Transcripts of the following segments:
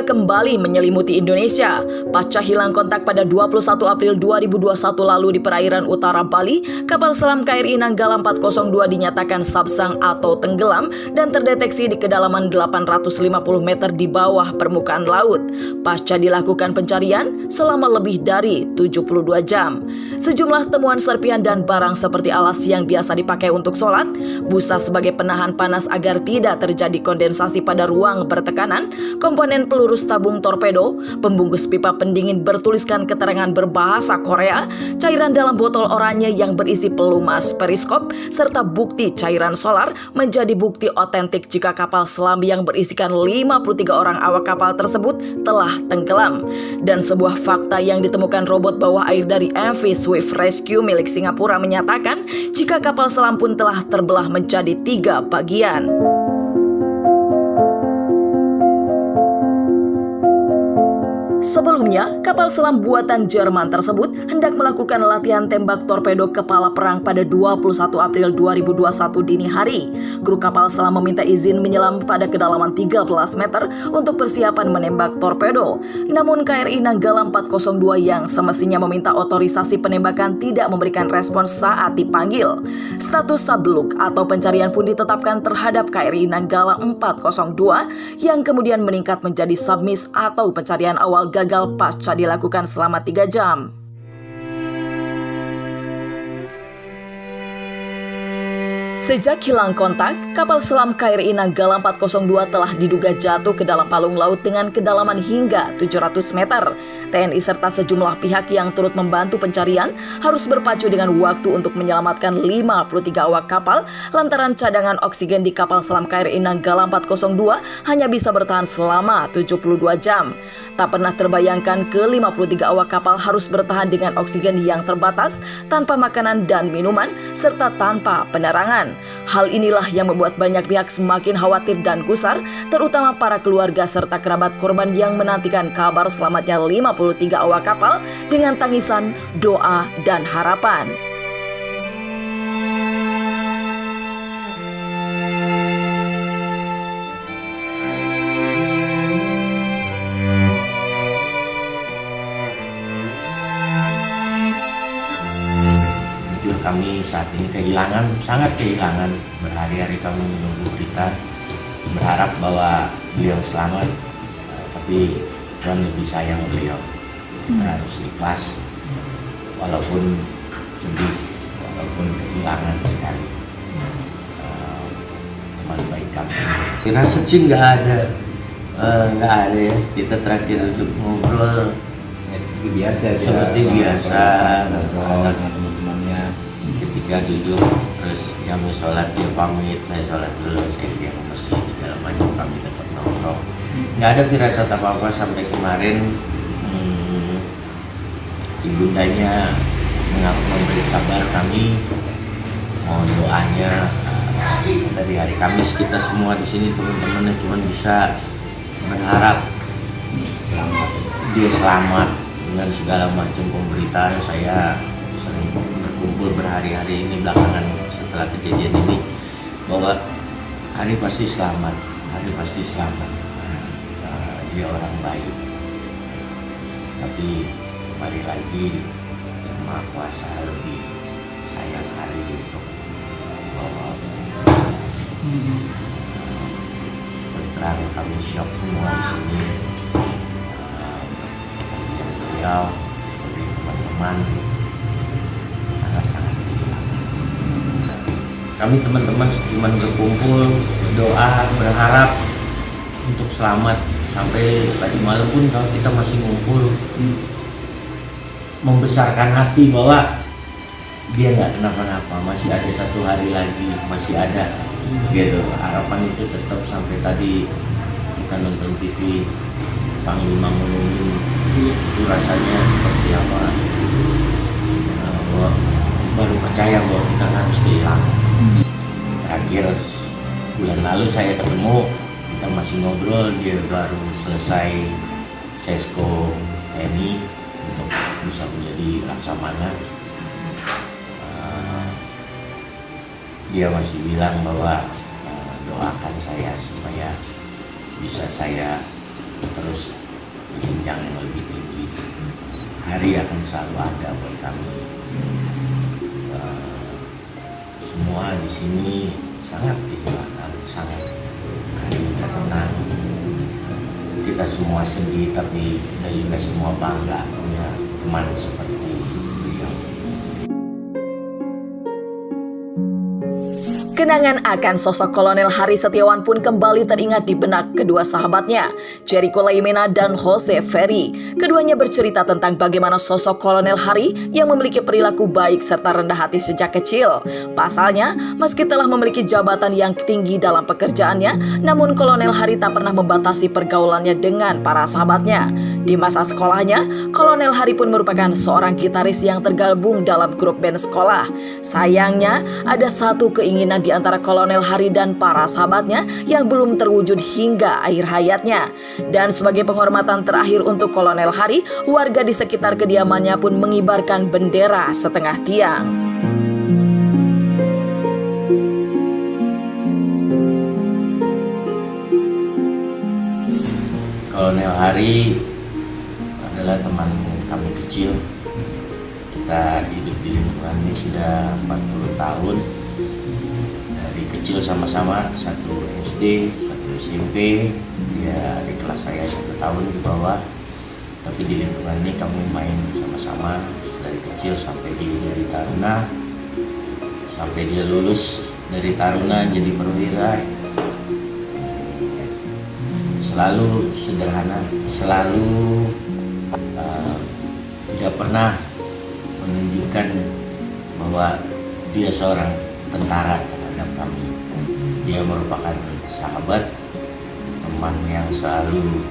duga kembali menyelimuti Indonesia. Pasca hilang kontak pada 21 April 2021 lalu di perairan utara Bali, kapal selam KRI Nanggala 402 dinyatakan sabsang atau tenggelam dan terdeteksi di kedalaman 850 meter di bawah permukaan laut. Pasca dilakukan pencarian selama lebih dari 72 jam. Sejumlah temuan serpihan dan barang seperti alas yang biasa dipakai untuk sholat, busa sebagai penahan panas agar tidak terjadi kondensasi pada ruang bertekanan, komponen peluru tabung torpedo, pembungkus pipa pendingin bertuliskan keterangan berbahasa Korea, cairan dalam botol oranye yang berisi pelumas periskop, serta bukti cairan solar menjadi bukti otentik jika kapal selam yang berisikan 53 orang awak kapal tersebut telah tenggelam. Dan sebuah fakta yang ditemukan robot bawah air dari MV Swift Rescue milik Singapura menyatakan jika kapal selam pun telah terbelah menjadi 3 bagian. Sebelumnya, kapal selam buatan Jerman tersebut hendak melakukan latihan tembak torpedo kepala perang pada 21 April 2021 dini hari. Kru kapal selam meminta izin menyelam pada kedalaman 13 meter untuk persiapan menembak torpedo. Namun KRI Nanggala 402 yang semestinya meminta otorisasi penembakan tidak memberikan respons saat dipanggil. Status sabluk atau pencarian pun ditetapkan terhadap KRI Nanggala 402 yang kemudian meningkat menjadi submiss atau pencarian awal gagal pasca dilakukan selama 3 jam. Sejak hilang kontak, kapal selam KRI Nanggala 402 telah diduga jatuh ke dalam palung laut dengan kedalaman hingga 700 meter. TNI serta sejumlah pihak yang turut membantu pencarian harus berpacu dengan waktu untuk menyelamatkan 53 awak kapal lantaran cadangan oksigen di kapal selam KRI Nanggala 402 hanya bisa bertahan selama 72 jam. Tak pernah terbayangkan ke-53 awak kapal harus bertahan dengan oksigen yang terbatas, tanpa makanan dan minuman, serta tanpa penerangan. Hal inilah yang membuat banyak pihak semakin khawatir dan gusar, terutama para keluarga serta kerabat korban yang menantikan kabar selamatnya 53 awak kapal dengan tangisan, doa, dan harapan. Kami saat ini sangat kehilangan. Berhari-hari kami menunggu berita, berharap bahwa beliau selamat, tapi Tuhan lebih sayang beliau. Kita harus ikhlas, walaupun sedih, walaupun kehilangan sekali teman baik kami. Rasa sih nggak ada ya. Kita terakhir duduk ngobrol seperti biasa, ketika duduk terus dia mau sholat, dia pamit, saya sholat dulu, saya dia ke masjid, segala macam, kami tetap nongkrong. Nggak ada firasat apa-apa sampai kemarin ibundanya memberi kabar kami, mohon doanya. Dari hari Kamis kita semua di sini teman-temannya cuma bisa berharap dia selamat. Dengan segala macam pemberitaan, saya sering berkumpul berhari-hari ini belakangan setelah kejadian ini bahwa Hari pasti selamat, dia orang baik. Tapi kembali lagi Yang Maha Kuasa lebih sayang Hari untuk bahwa terus terang kami shock semua di sini. Sebagai teman-teman sangat-sangat kehilangan. Kami teman-teman cuma berkumpul, berdoa, berharap untuk selamat. Sampai tadi malam pun kalau kita masih ngumpul, membesarkan hati bahwa dia nggak kenapa-napa, masih ada 1 hari lagi, masih ada gitu. Harapan itu tetap sampai tadi kita nonton TV, Panglima ngomongin itu rasanya seperti apa, baru percaya bahwa kita harus kehilangan. Terakhir bulan lalu saya ketemu, kita masih ngobrol, dia baru selesai sesko TNI untuk bisa menjadi laksamana. Dia masih bilang bahwa doakan saya supaya bisa saya terus ke jenjang yang lebih tinggi. Hari akan selalu ada buat kami. Semua di sini sangat dihilangkan, sangat hari udah tenang. Kita semua sedih, tapi kita juga semua bangga punya teman seperti beliau. Kenangan akan sosok Kolonel Hari Setiawan pun kembali teringat di benak kedua sahabatnya, Jericho Laimena dan Jose Ferry. Keduanya bercerita tentang bagaimana sosok Kolonel Hari yang memiliki perilaku baik serta rendah hati sejak kecil. Pasalnya, meski telah memiliki jabatan yang tinggi dalam pekerjaannya, namun Kolonel Hari tak pernah membatasi pergaulannya dengan para sahabatnya. Di masa sekolahnya, Kolonel Hari pun merupakan seorang gitaris yang tergabung dalam grup band sekolah. Sayangnya, ada satu keinginan di antara Kolonel Hari dan para sahabatnya yang belum terwujud hingga akhir hayatnya. Dan sebagai penghormatan terakhir untuk Kolonel Hari, warga di sekitar kediamannya pun mengibarkan bendera setengah tiang. Kolonel Hari adalah teman kami kecil. Kita hidup di lingkungan ini sudah 40 tahun. Dari kecil sama-sama, satu SD, satu SMP. Dia di kelas saya 1 tahun di bawah. Tapi di lingkungan ini kami main sama-sama dari kecil sampai dia dari taruna, sampai dia lulus dari taruna jadi perwira. Selalu sederhana, selalu tidak pernah menunjukkan bahwa dia seorang tentara terhadap kami. Dia merupakan sahabat, teman yang selalu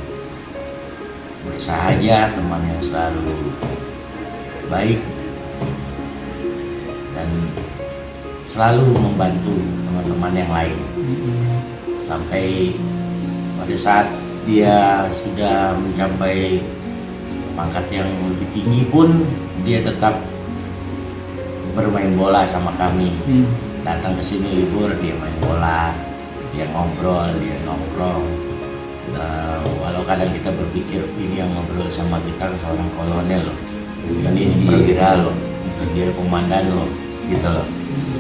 bersahaja, teman yang selalu baik, dan selalu membantu teman-teman yang lain. Sampai pada saat dia sudah mencapai pangkat yang lebih tinggi pun, dia tetap bermain bola sama kami. Datang ke sini libur, dia main bola, dia ngobrol, dia nongkrong. Walau kadang kita berpikir ini yang ngobrol sama kita seorang kolonel loh, dan ini perwira loh, dia komandan loh, gitu loh.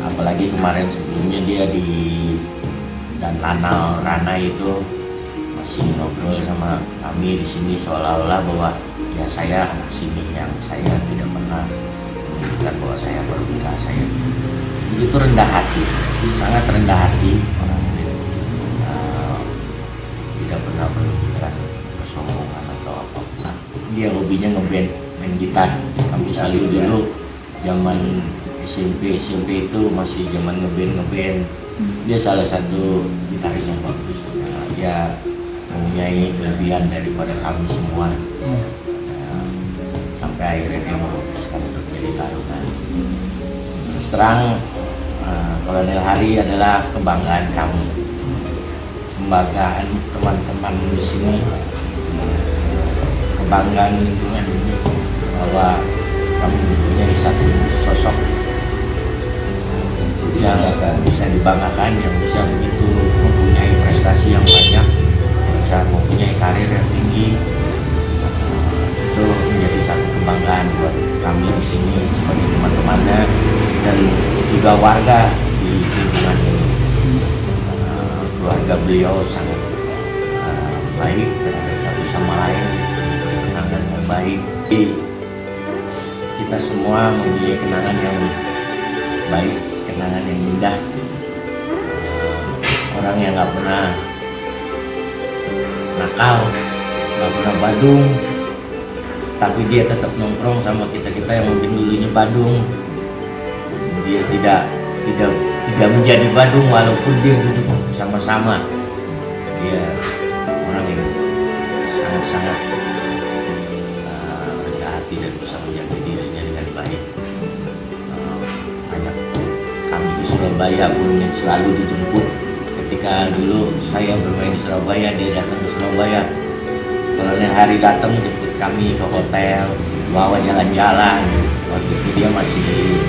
Apalagi kemarin sebelumnya dia di dan Rana itu masih ngobrol sama kami di sini seolah-olah bahwa ya saya anak sini, yang saya tidak pernah menunjukkan bahwa saya perwira. Saya begitu rendah hati, sangat rendah hati orang ini. Tidak pernah menunjukkan kesombongan atau apa-apa. Dia hobinya ngeband, main gitar. Kami selalu dulu zaman SMP itu masih zaman ngeband. Dia salah satu gitaris yang bagus. Dia mempunyai kelebihan daripada kami semua. Sampai akhirnya dia memutuskan untuk jadi taruna. Terus terang, Kolonel Hari adalah kebanggaan kami, kebanggaan teman-teman di sini, kebanggaan lingkungan ini, bahwa kami mempunyai satu sosok yang bisa dibanggakan, yang bisa begitu mempunyai prestasi yang banyak, bisa mempunyai karir yang tinggi. Itu menjadi satu kebanggaan buat kami di sini sebagai teman-temannya dan juga warga di lingkungan ini. Keluarga beliau sangat baik terhadap satu sama lain, kenangan yang baik. Kita semua mempunyai kenangan yang baik, kenangan yang indah. Orang yang nggak pernah nakal, nggak pernah badung, tapi dia tetap nongkrong sama kita yang mungkin dulunya badung. Dia tidak menjadi badung walaupun dia duduk sama-sama. Dia orang yang sangat-sangat rendah hati dan bisa menjaga dirinya dengan baik. Banyak kami di Surabaya pun yang selalu dijemput. Ketika dulu saya bermain di Surabaya, dia datang ke Surabaya. Kolonel Hari datang jemput kami ke hotel, bawa jalan-jalan. Waktu itu dia masih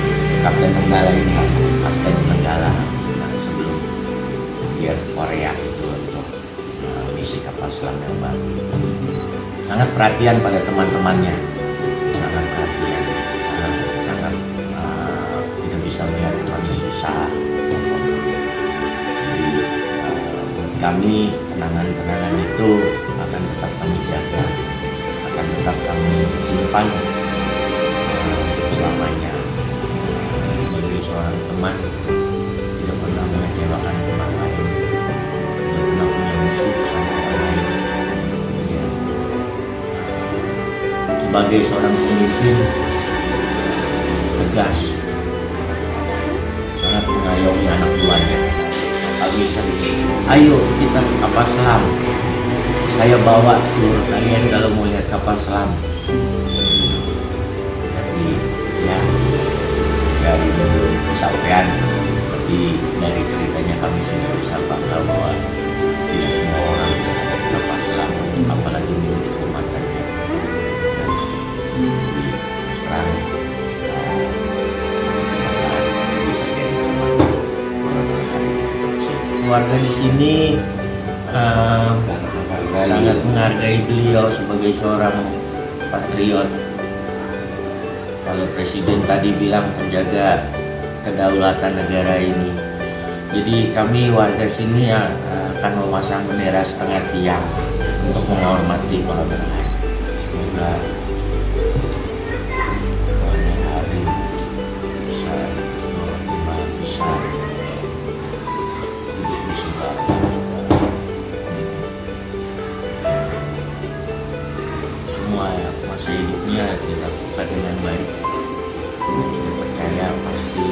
Kapten Nenggala ini, Kapten Nenggala sebelum dia ke Korea itu untuk misi kapal selam yang baru. sangat perhatian pada teman-temannya, sangat perhatian, sangat tidak bisa melihat kami susah. Jadi buat kami kenangan-kenangan itu akan tetap kami jaga, akan tetap kami simpan untuk selamanya. Sebagai seorang teman, tidak pernah mengecewakan teman lain, tidak pernah punya musuh sama orang lain. Ya. Sebagai seorang pemimpin, tegas, sangat mengayomi anak buahnya. Kami sering, ayo kita ke kapal selam, saya bawa tur kalian kalau mau lihat kapal selam. Jadi ya dari kesampaian, tapi dari ceritanya kami sudah bisa bangga bahwa tidak semua orang bisa naik kapal selam, apalagi memiliki komandannya. Jadi sekarang bisa jadi komandan. Keluarga di sini sangat menghargai beliau sebagai seorang patriot. Kalau Presiden tadi bilang menjaga kedaulatan negara ini, jadi kami warga sini akan memasang bendera setengah tiang untuk menghormati kemerdekaan. Semoga suatu hari bisa hidup di surga. Semua masa hidupnya dilakukan dengan baik. Saya percaya pasti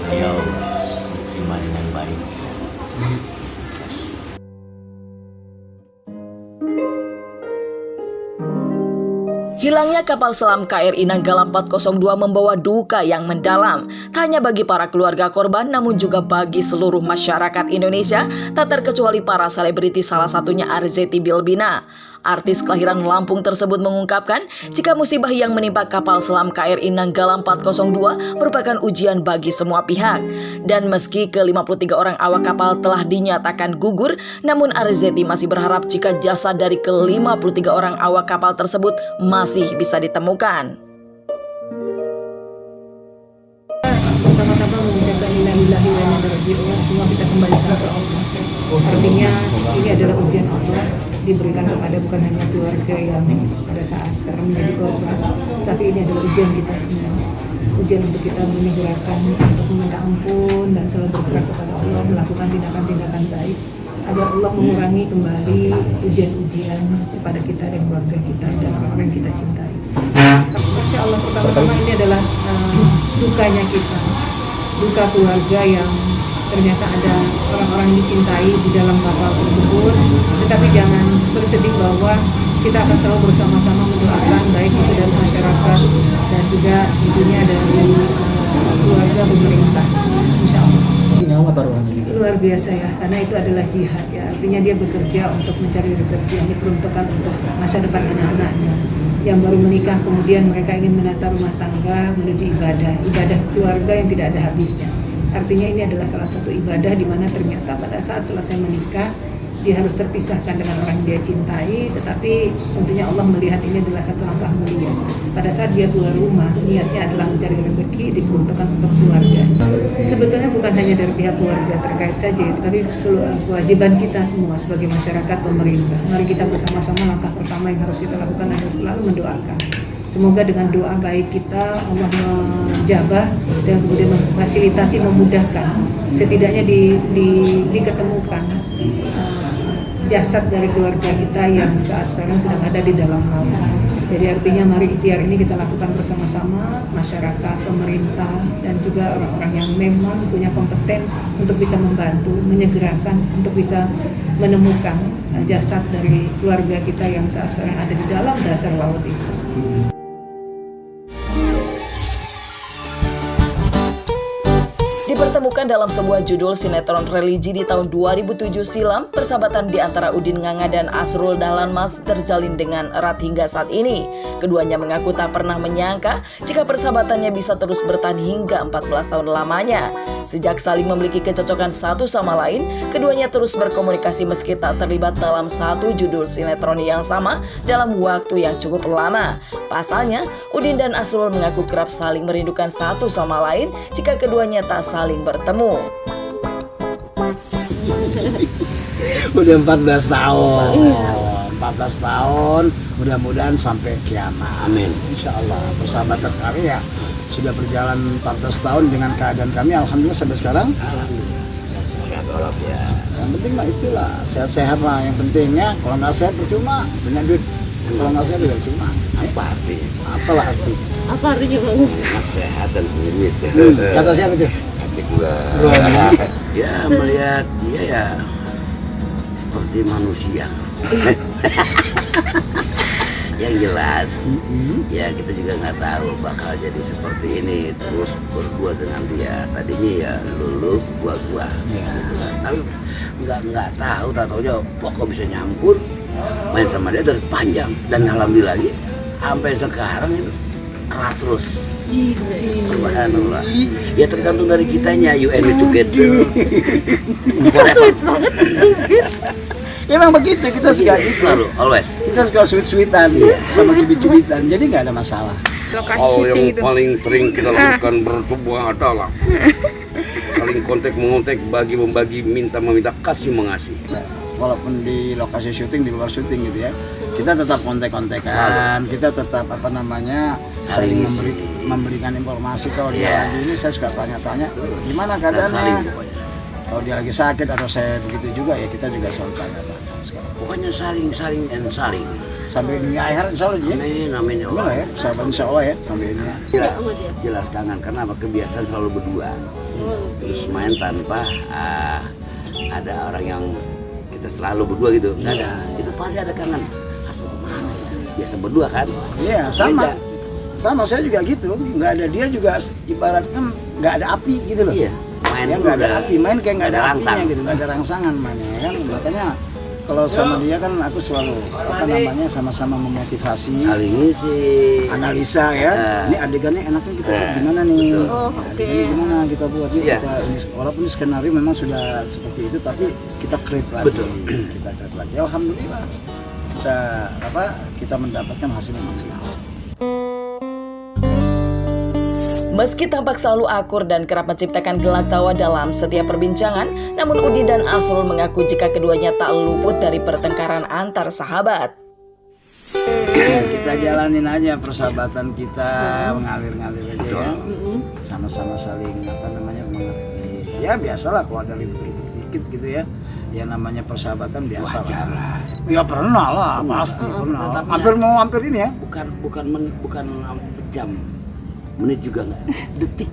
beliau diterima dengan baik. Hilangnya kapal selam KRI Nanggala 402 membawa duka yang mendalam, tak hanya bagi para keluarga korban, namun juga bagi seluruh masyarakat Indonesia, tak terkecuali para selebriti, salah satunya Arzetti Bilbina. Artis kelahiran Lampung tersebut mengungkapkan, jika musibah yang menimpa kapal selam KRI Nanggala 402 merupakan ujian bagi semua pihak. Dan meski ke-53 orang awak kapal telah dinyatakan gugur, namun Arzetti masih berharap jika jasad dari ke-53 orang awak kapal tersebut masih bisa ditemukan. Pertama-tama mengucapkan innalillahi wa inna ilaihi raji'un, semua kita kembalikan ke Allah. Artinya ini adalah ujian Allah, diberikan kepada bukan hanya keluarga yang pada saat sekarang menjadi korban, tapi ini adalah ujian kita semua. Ujian untuk kita menyegerakan, untuk meminta ampun dan selalu berserah kepada Allah, melakukan tindakan-tindakan baik agar Allah mengurangi kembali ujian-ujian kepada kita dan keluarga kita dan orang-orang yang kita cintai. Masya Allah, pertama-tama ini adalah dukanya kita, duka keluarga yang ternyata ada orang-orang dicintai di dalam kapal tersebut. Tetapi jangan bersedih bahwa kita akan selalu bersama-sama mendoakan baik itu dari masyarakat dan juga tentunya dari keluarga pemerintah. Insya Allah. Luar biasa ya, karena itu adalah jihad ya. Artinya dia bekerja untuk mencari rezeki yang diperuntukkan untuk masa depan anak-anaknya yang baru menikah, kemudian mereka ingin menata rumah tangga menuju ibadah keluarga yang tidak ada habisnya. Artinya ini adalah salah satu ibadah di mana ternyata pada saat selesai menikah dia harus terpisahkan dengan orang yang dia cintai, tetapi tentunya Allah melihat ini adalah satu langkah mulia. Pada saat dia keluar rumah, niatnya adalah mencari rezeki diperuntukkan untuk keluarga. Sebetulnya bukan hanya dari pihak keluarga terkait saja, tapi kewajiban kita semua sebagai masyarakat pemerintah. Mari kita bersama-sama, langkah pertama yang harus kita lakukan adalah selalu mendoakan. Semoga dengan doa baik kita Allah menjabah dan kemudian memfasilitasi, memudahkan, setidaknya diketemukan jasad dari keluarga kita yang saat sekarang sedang ada di dalam laut. Jadi artinya mari ikhtiar ini kita lakukan bersama-sama, masyarakat, pemerintah, dan juga orang-orang yang memang punya kompeten untuk bisa membantu, menyegerakan, untuk bisa menemukan jasad dari keluarga kita yang saat sekarang ada di dalam dasar laut itu. Dipertemukan dalam sebuah judul sinetron religi di tahun 2007 silam, persahabatan di antara Udin Nganga dan Asrul Dahlan masih terjalin dengan erat hingga saat ini. Keduanya mengaku tak pernah menyangka jika persahabatannya bisa terus bertahan hingga 14 tahun lamanya. Sejak saling memiliki kecocokan satu sama lain, keduanya terus berkomunikasi meski tak terlibat dalam satu judul sinetron yang sama dalam waktu yang cukup lama. Pasalnya, Udin dan Asrul mengaku kerap saling merindukan satu sama lain jika keduanya tak saling bertemu. Udah 14 tahun. 14 tahun, mudah-mudahan sampai kiamat. Amin. Insya Allah persahabatan kami ya sudah berjalan 14 tahun dengan keadaan kami alhamdulillah sampai sekarang. Alhamdulillah. Sehat walafiat. Yang penting mah itulah, sehat-sehat lah yang pentingnya. Kalau nggak sehat percuma, punya duit. Kalau nggak sehat juga cuma. Apa artinya? Apalah arti? Apa artinya Bang? Sehat dan punya duit. Kata siapa itu? Hati gua. Ya melihat dia ya seperti manusia. Yang jelas ya kita juga nggak tahu bakal jadi seperti ini terus berdua dengan dia. Tadinya ya lulu gua gitu kan. Tapi nggak tahu tak tahu aja kok bisa nyampur main sama dia dari panjang dan alhamdulillah lagi sampai sekarang itu erat terus. Subhanallah. Ya tergantung dari kitanya, you and me together. Sweet banget. Memang begitu, kita suka itu. Selalu, always. Kita suka sweet-sweetan sama cubit-cubitan, jadi nggak ada masalah. Hal yang paling sering kita lakukan bersebuah adalah saling kontak-mengontak, bagi-membagi, minta-meminta, kasih mengasih. Walaupun di lokasi syuting, di luar syuting gitu ya, kita tetap kontak-kontakan, kita tetap saling memberikan informasi. Kalau dia lagi ini saya suka tanya-tanya gimana keadaannya. Kalau dia lagi sakit atau saya begitu juga ya kita juga selalu tanya-tanya. Pokoknya saling Sampai dunia akhirat insya Allah ya. Amin ya Allah. Ya, sahabat insya Allah ya sampai ini. Jelas kangen karena kebiasaan selalu berdua. Terus main tanpa ada orang yang kita selalu berdua gitu. Nggak ada. Itu pasti ada kangen. Harus kemana ya? Biasa berdua kan? Iya sama. Sama saya juga gitu. Nggak ada dia juga ibaratnya nggak ada api gitu loh. Iya. Main ya, nggak ada api, main kayak nggak ada apinya gitu, nggak ada rangsangan mainnya kan. Makanya kalau sama dia kan aku selalu sama-sama memotivasi, saling isi, analisa ya. Ini adegannya enaknya kita buat gimana nih? Adegannya gimana kita buat nih? Kita ini, walaupun skenario memang sudah seperti itu, tapi kita create lagi. Betul. Kita create lagi. Alhamdulillah kita mendapatkan hasil yang maksimal. Meski tampak selalu akur dan kerap menciptakan gelak tawa dalam setiap perbincangan, namun Udin dan Asrul mengaku jika keduanya tak luput dari pertengkaran antar sahabat. Kita jalanin aja persahabatan kita, mengalir-ngalir aja ya. Sama-sama saling mengerti. Ya biasalah kalau ada ribut-ribut dikit gitu ya. Ya namanya persahabatan biasa lah. Ya pernah lah, pasti pernah. Hampir ini ya. Bukan jam. Menit juga nggak, detik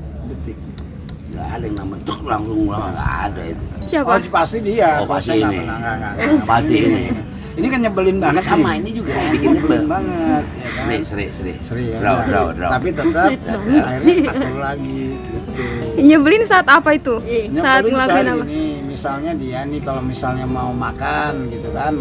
nggak ada yang namanya tuk langsung nggak ada itu. Siapa? Pasti dia. Pasti ini. Nggak. Pasti ini. Ini kan nyebelin banget sama ini juga bikin nyebelin banget. Ya kan? Seri ya. Draw. Tapi tetap akhirnya akur lagi gitu. Nyebelin saat apa itu? Saat Nyebelin ngelakuin apa? Ini misalnya dia nih kalau misalnya mau makan gitu kan,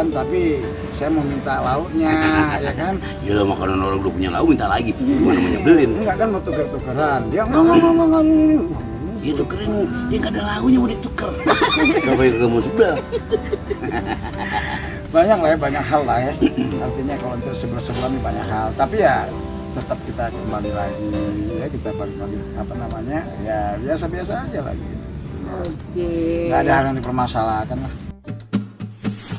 tapi saya mau minta lauknya ya kan. Ya lo makanan orang udah punya lauk minta lagi. Mana mau nyebelin? Enggak kan mau tuker-tukeran. Dia enggak. Ya tukerin, dia nggak ada lauknya mau ditukar. Kenapa yang kamu sebelah? Banyak hal lah ya. Artinya kalau untuk sebelah nih banyak hal. Tapi ya tetap kita kembali lagi ya, kita balik lagi ya biasa-biasa aja lagi. Nggak ada hal yang dipermasalahkan lah.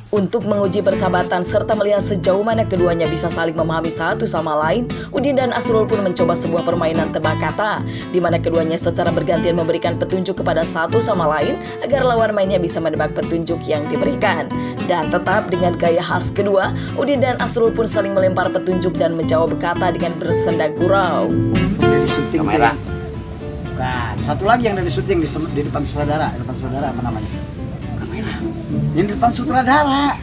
Untuk menguji persahabatan serta melihat sejauh mana keduanya bisa saling memahami satu sama lain, Udin dan Asrul pun mencoba sebuah permainan tebak kata, di mana keduanya secara bergantian memberikan petunjuk kepada satu sama lain agar lawan mainnya bisa menebak petunjuk yang diberikan. Dan tetap dengan gaya khas kedua, Udin dan Asrul pun saling melempar petunjuk dan menjawab kata dengan bersenda gurau. Kamera. Bukan. Satu lagi yang dari syuting di depan sutradara apa namanya? Ini depan sutradara.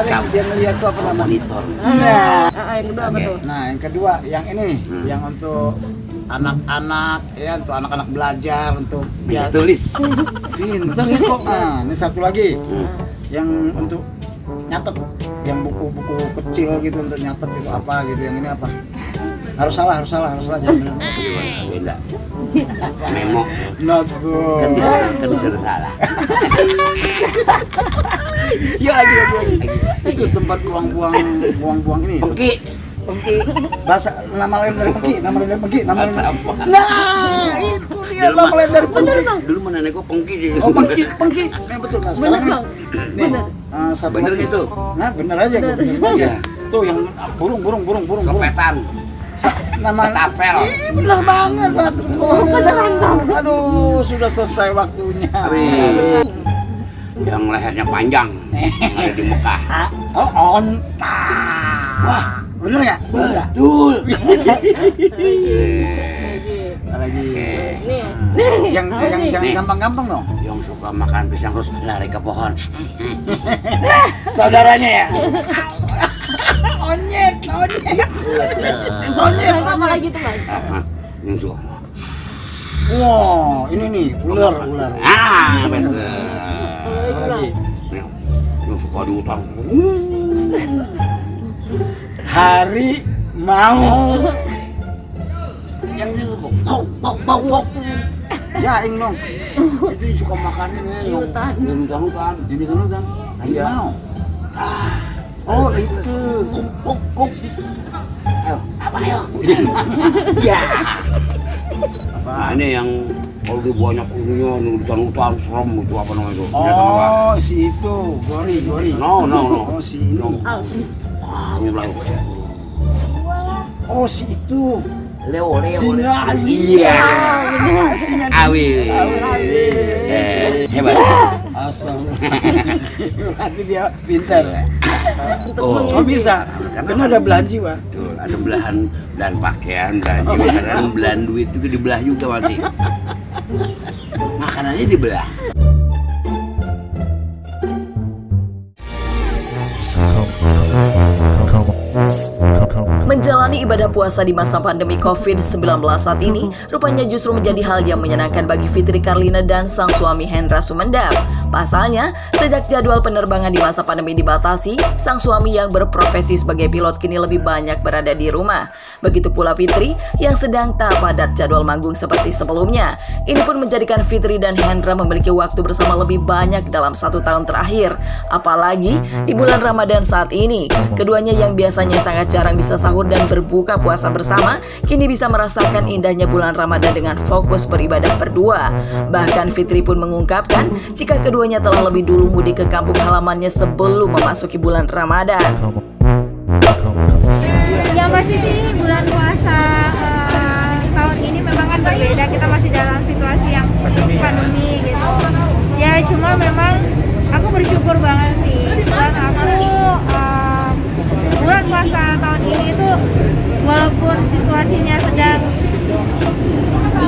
Yang dia ngelihat tuh apa namanya? Monitor. Nah, Yang kedua apa tuh? Nah, yang kedua yang ini yang untuk anak-anak ya, untuk anak-anak belajar untuk Bisa tulis. pinter ya kok. Nah, ini satu lagi yang untuk nyatet, yang buku-buku kecil gitu untuk nyatet itu apa gitu, yang ini apa? Harus salah jangan benar. Beda. Memo. Notebook. Kan disuruh salah. Ya lagi. Itu tempat buang ini. Pengki. Bahasa nama lain dari pengki. Nama lain. Apa? Nah, itu dia nama lain dari pengki. Dulu mana nenekku pengki sih. Oh, pengki. Nah, betul. Nah, sekarang nih. Satu Bener lagi. itu? Nah, bener aja. Iya. Tuh yang burung. Kepetan. Nama Ketapel. Ih, bener banget, Pak. Aduh, sudah selesai waktunya. Yang lehernya panjang. Yang ada di Mekah. Oh, onta. Wah, bener nggak? Betul. Lagi. Yang jangan Nih. gampang-gampang dong. Yang suka makan pisang terus lari ke pohon. Saudaranya ya? Onyet. Apa lagi tuh, Mas? Yang suka. Wow, ini nih, ular. Betul. Apa lagi? Yang suka di hutan. Hari mau. Yang itu bau. Jaing dong. Itu yang suka makan ini yang di hutan-hutan. Ini kan. Hari Iya. mau. Oh, itu. Kuk. Ayo, apa ayo? Ya. Nah, ini yang kalau dia banyak ininya di hutan-hutan serem itu apa namanya itu? Oh, si itu. Gori. No. Oh, si ini. Wah, ini lah. Oh, si itu. Leo. Singa. Iya. Awi. Hebat. Asal. Berarti dia pintar. Oh, Bisa. Karena ada belanji, Pak. betul. Ada belahan pakaian, belahan duit itu dibelah juga masih. Makanannya dibelah. Menjalani ibadah puasa di masa pandemi COVID-19 saat ini rupanya justru menjadi hal yang menyenangkan bagi Fitri Karlina dan sang suami Hendra Sumendap. Pasalnya, sejak jadwal penerbangan di masa pandemi dibatasi, sang suami yang berprofesi sebagai pilot kini lebih banyak berada di rumah. Begitu pula Fitri yang sedang tak padat jadwal manggung seperti sebelumnya. Ini pun menjadikan Fitri dan Hendra memiliki waktu bersama lebih banyak dalam 1 tahun terakhir. Apalagi di bulan Ramadan saat ini, keduanya yang biasanya sangat jarang bisa sahur dan berbuka puasa bersama, kini bisa merasakan indahnya bulan Ramadan dengan fokus beribadah berdua. Bahkan Fitri pun mengungkapkan jika keduanya telah lebih dulu mudik ke kampung halamannya sebelum memasuki bulan Ramadan. Yang pasti sih bulan puasa tahun ini memang kan berbeda. Kita masih dalam situasi yang pandemi gitu. Ya cuma memang aku bersyukur banget sih. Dan aku bulan puasa tahun ini tuh walaupun situasinya sedang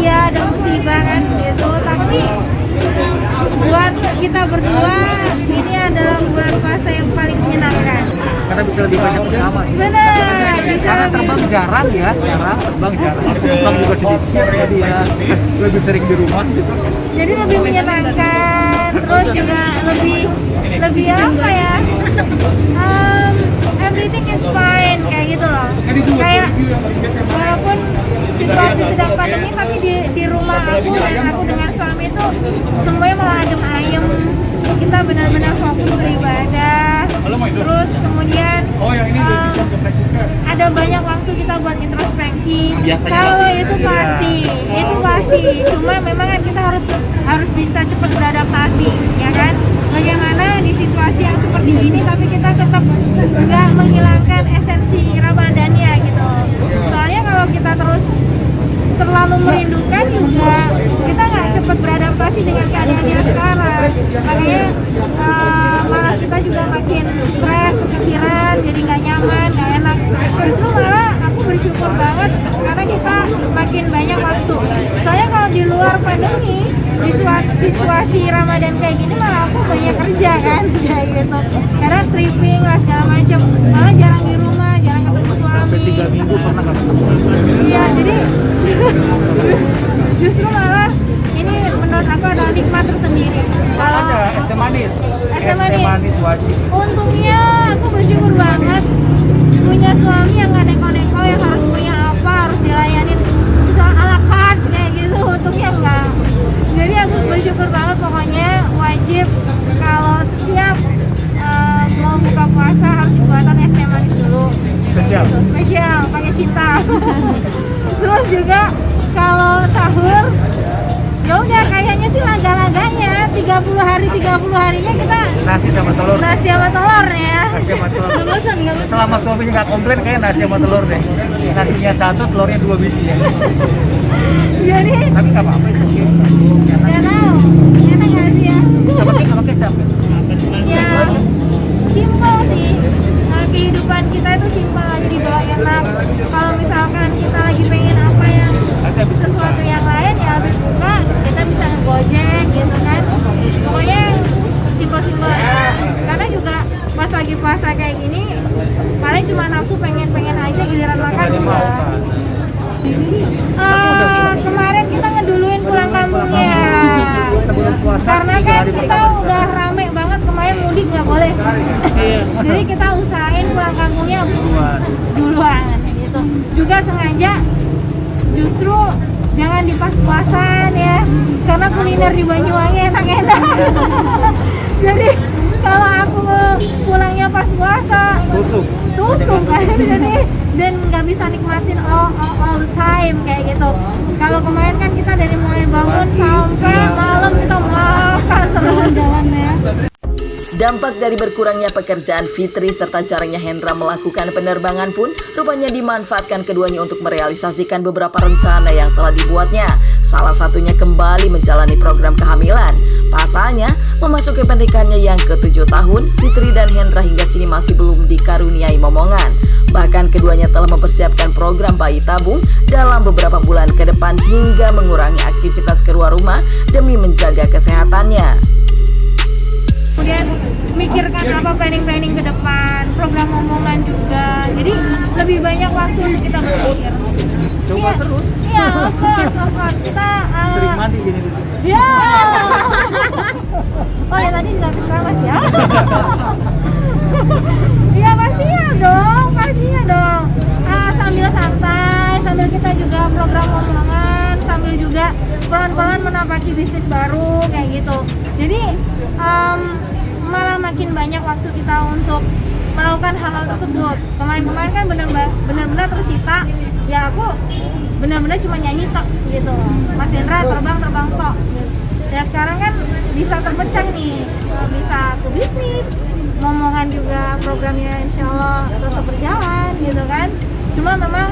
ada musibah kan gitu, tapi buat kita berdua ini adalah bulan puasa yang paling menyenangkan. Karena bisa lebih banyak bersama sih. Benar, bisa Karena lebih- terbang jarang ya sekarang, terbang juga sedikit, jadi ya lebih sering di rumah gitu. jadi lebih menyenangkan, terus juga lebih apa ya, everything is fine kayak gitu loh. Kayak walaupun situasi sedang pandemi, tapi di rumah aku dan aku dengan suami itu semuanya malah adem ayem. Kita benar-benar fokus beribadah. Terus kemudian ada banyak waktu kita buat introspeksi. Kalau itu pasti. Cuma memang kan kita harus bisa cepat beradaptasi, ya kan? Bagaimana di situasi yang seperti ini, tapi kita tetap nggak menghilangkan esensi Ramadannya gitu. Soalnya kalau kita terus terlalu merindukan juga, kita nggak cepat beradaptasi dengan keadaan yang sekarang. Makanya malah kita juga makin stres, kepikiran, jadi nggak nyaman, nggak enak. Justru malah aku bersyukur banget karena kita makin banyak waktu. Soalnya kalau di luar pandemi, di situasi Ramadan kayak gini malah aku banyak kerja kan, kayak gitu. Karena stripping lah segala macam, malah jarang di rumah, jarang ketemu suami. Sampai 3 minggu pernah nggak ketemu. Iya, jadi Justru malah ini menurut aku adalah nikmat tersendiri. Ada es teh manis. Es teh manis wajib. Untungnya aku bersyukur banget punya suami yang gak neko-neko, yang harus punya apa, harus dilayanin ala carte kayak gitu. Untungnya enggak. Jadi aku bersyukur banget, pokoknya wajib kalau setiap mau buka puasa harus buatan es teh manis dulu. Spesial. Spesial, pakai cinta. Terus juga kalau sahur ya udah kayaknya sih laga-laganya 30 harinya kita Nasi sama telur. nasi sama telur ya. Nasi sama telur. Nggak bosan. Selama suaminya nggak komplain kayak nasi sama telur deh. Nasinya 1, telurnya 2 biji ya. Jadi Tapi nggak apa-apa sih. nggak tahu enak nggak sih ya? Sama kecap. Ya simpel sih. Kehidupan kita itu simpel aja, dibawa enak. Kalau misalkan kita lagi pengen apa yang sesuatu yang lain ya habis buka kita bisa ngegojek gitu kan. Pokoknya simpel-simpel aja. Karena juga pas lagi puasa kayak gini paling cuma nafsu pengen aja, giliran makan juga. Kemarin kita ngeduluin pulang kampungnya. Sebelum puasa. Karena kan kita udah rame banget kemarin, mudik nggak boleh. Jadi kita usahain pulang kampungnya duluan gitu. Juga sengaja justru jangan di pas puasaan ya, karena kuliner di Banyuwangi enak-enak. Jadi kalau aku pulangnya pas puasa tutup kan, jadi dan nggak bisa nikmatin all the time kayak gitu. Kalau kemarin kan kita dari mulai bangun sampai malam kita makan terus jalan ya. Dampak dari berkurangnya pekerjaan Fitri serta jarangnya Hendra melakukan penerbangan pun rupanya dimanfaatkan keduanya untuk merealisasikan beberapa rencana yang telah dibuatnya. Salah satunya kembali menjalani program kehamilan. Pasalnya, memasuki pernikahannya yang ke-7 tahun, Fitri dan Hendra hingga kini masih belum dikaruniai momongan. Bahkan keduanya telah mempersiapkan program bayi tabung dalam beberapa bulan ke depan hingga mengurangi aktivitas keluar rumah demi menjaga kesehatannya. Kemudian mikirkan apa planning ke depan, program omongan juga. Jadi lebih banyak waktu untuk kita berpikir. Coba terus. Iya, of course. Kita Sering mandi gini gitu. ya. Oh ya tadi nggak bisa mas ya. Iya pastinya dong. Sambil santai, sambil kita juga program omongan, sambil juga pelan-pelan menapaki bisnis baru kayak gitu. Jadi malah makin banyak waktu kita untuk melakukan hal-hal tersebut. Kemarin kan benar-benar tersita. Ya aku benar-benar cuma nyanyi tok gitu. Mas Hendra terbang tok. Dan sekarang kan bisa terpecah nih, bisa aku bisnis, ngomongan juga programnya insya Allah tetap berjalan gitu kan. Cuma memang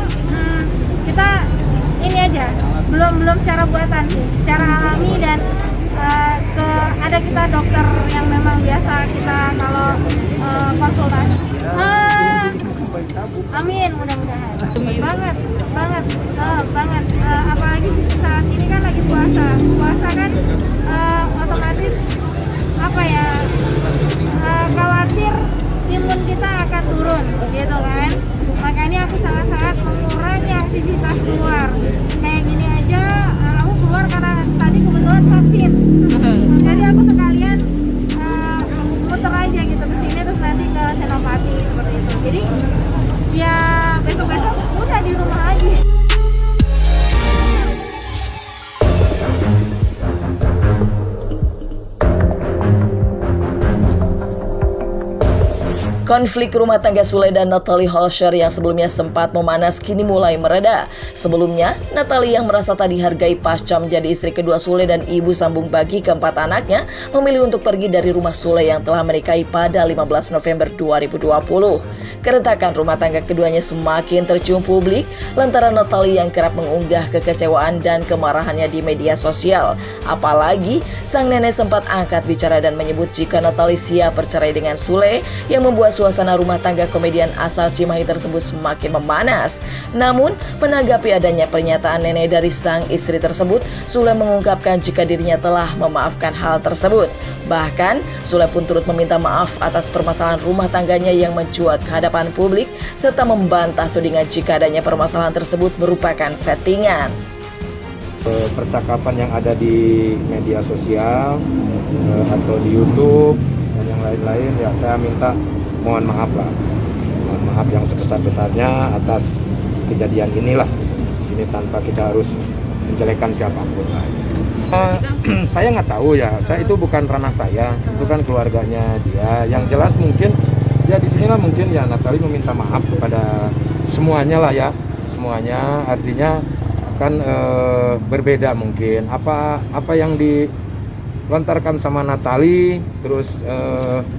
kita ini aja belum cara buatan sih, cara alami dan ada kita dokter yang memang biasa kita kalau konsultasi. Amin, mudah-mudahan. Banget. Apalagi saat ini kan lagi puasa kan otomatis apa ya, khawatir imun kita akan turun gitu kan. Makanya aku sangat-sangat mengurangi aktivitas keluar. Kayak gini aja aku keluar karena tadi kebetulan vaksin. Jadi aku sekalian muter aja gitu ke sini terus nanti ke Senopati seperti itu. Jadi ya besok-besok udah di rumah aja. Konflik rumah tangga Sule dan Natalie Holscher yang sebelumnya sempat memanas kini mulai mereda. Sebelumnya, Natalie yang merasa tak dihargai pasca menjadi istri kedua Sule dan ibu sambung bagi keempat anaknya, memilih untuk pergi dari rumah Sule yang telah menikahi pada 15 November 2020. Keretakan rumah tangga keduanya semakin tercium publik lantaran Natalie yang kerap mengunggah kekecewaan dan kemarahannya di media sosial. Apalagi, sang nenek sempat angkat bicara dan menyebut jika Natalie siap bercerai dengan Sule yang membuat suasana rumah tangga komedian asal Cimahi tersebut semakin memanas. Namun, menanggapi adanya pernyataan nenek dari sang istri tersebut, Sule mengungkapkan jika dirinya telah memaafkan hal tersebut. Bahkan, Sule pun turut meminta maaf atas permasalahan rumah tangganya yang mencuat ke hadapan publik, serta membantah tudingan jika adanya permasalahan tersebut merupakan settingan. Percakapan yang ada di media sosial atau di YouTube dan yang lain-lain, ya saya minta mohon maaf lah, mohon maaf yang sebesar-besarnya atas kejadian inilah. Ini tanpa kita harus menjelekan siapapun lah. Saya nggak tahu ya, saya itu bukan ranah saya, itu kan keluarganya dia. Yang jelas mungkin ya di sinilah mungkin ya Natali meminta maaf kepada semuanya lah ya, semuanya, artinya kan berbeda mungkin apa yang dilontarkan sama Natali terus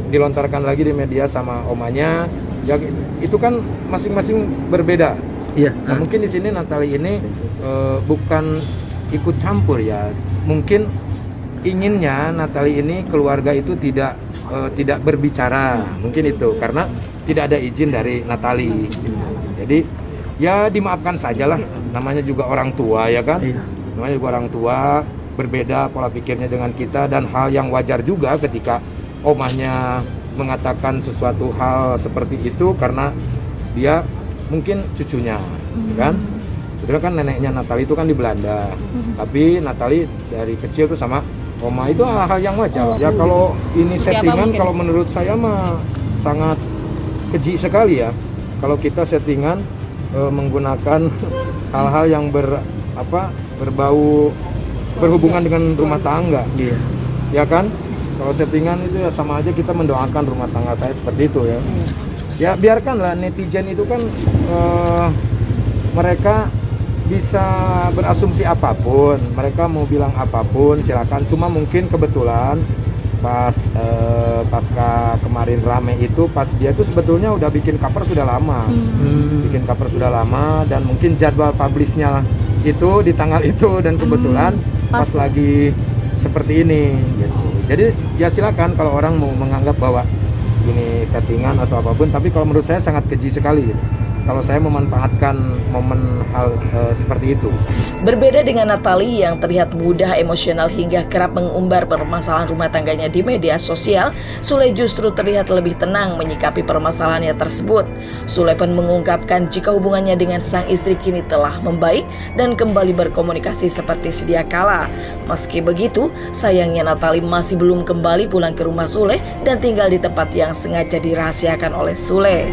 dilontarkan lagi di media sama omanya ya, itu kan masing-masing berbeda. Iya. Nah, mungkin di sini Natali ini bukan ikut campur ya, mungkin inginnya Natali ini keluarga itu tidak berbicara, mungkin itu karena tidak ada izin dari Natali. Jadi ya dimaafkan sajalah, namanya juga orang tua ya kan, namanya juga orang tua, berbeda pola pikirnya dengan kita, dan hal yang wajar juga ketika omahnya mengatakan sesuatu hal seperti itu karena dia mungkin cucunya, kan? Sebenarnya kan neneknya Natali itu kan di Belanda, tapi Natali dari kecil tuh sama oma, itu hal yang wajar. Ya kalau ini settingan, kalau menurut saya mah sangat keji sekali ya, kalau kita settingan menggunakan hal-hal yang berbau berhubungan dengan rumah tangga, ya kan? Kalau settingan itu ya sama aja kita mendoakan rumah tangga saya seperti itu ya. Ya biarkanlah netizen itu kan mereka bisa berasumsi apapun, mereka mau bilang apapun silakan. Cuma mungkin kebetulan pas pasca kemarin rame itu, pas dia tuh sebetulnya udah bikin cover sudah lama, bikin cover sudah lama, dan mungkin jadwal publishnya itu di tanggal itu, dan kebetulan pas lagi seperti ini gitu. Jadi ya silakan kalau orang mau menganggap bahwa ini settingan atau apapun, tapi kalau menurut saya sangat keji sekali gitu kalau saya memanfaatkan momen hal seperti itu. Berbeda dengan Natali yang terlihat mudah emosional hingga kerap mengumbar permasalahan rumah tangganya di media sosial, Sule justru terlihat lebih tenang menyikapi permasalahannya tersebut. Sule pun mengungkapkan jika hubungannya dengan sang istri kini telah membaik dan kembali berkomunikasi seperti sedia kala. Meski begitu, sayangnya Natali masih belum kembali pulang ke rumah Sule dan tinggal di tempat yang sengaja dirahasiakan oleh Sule.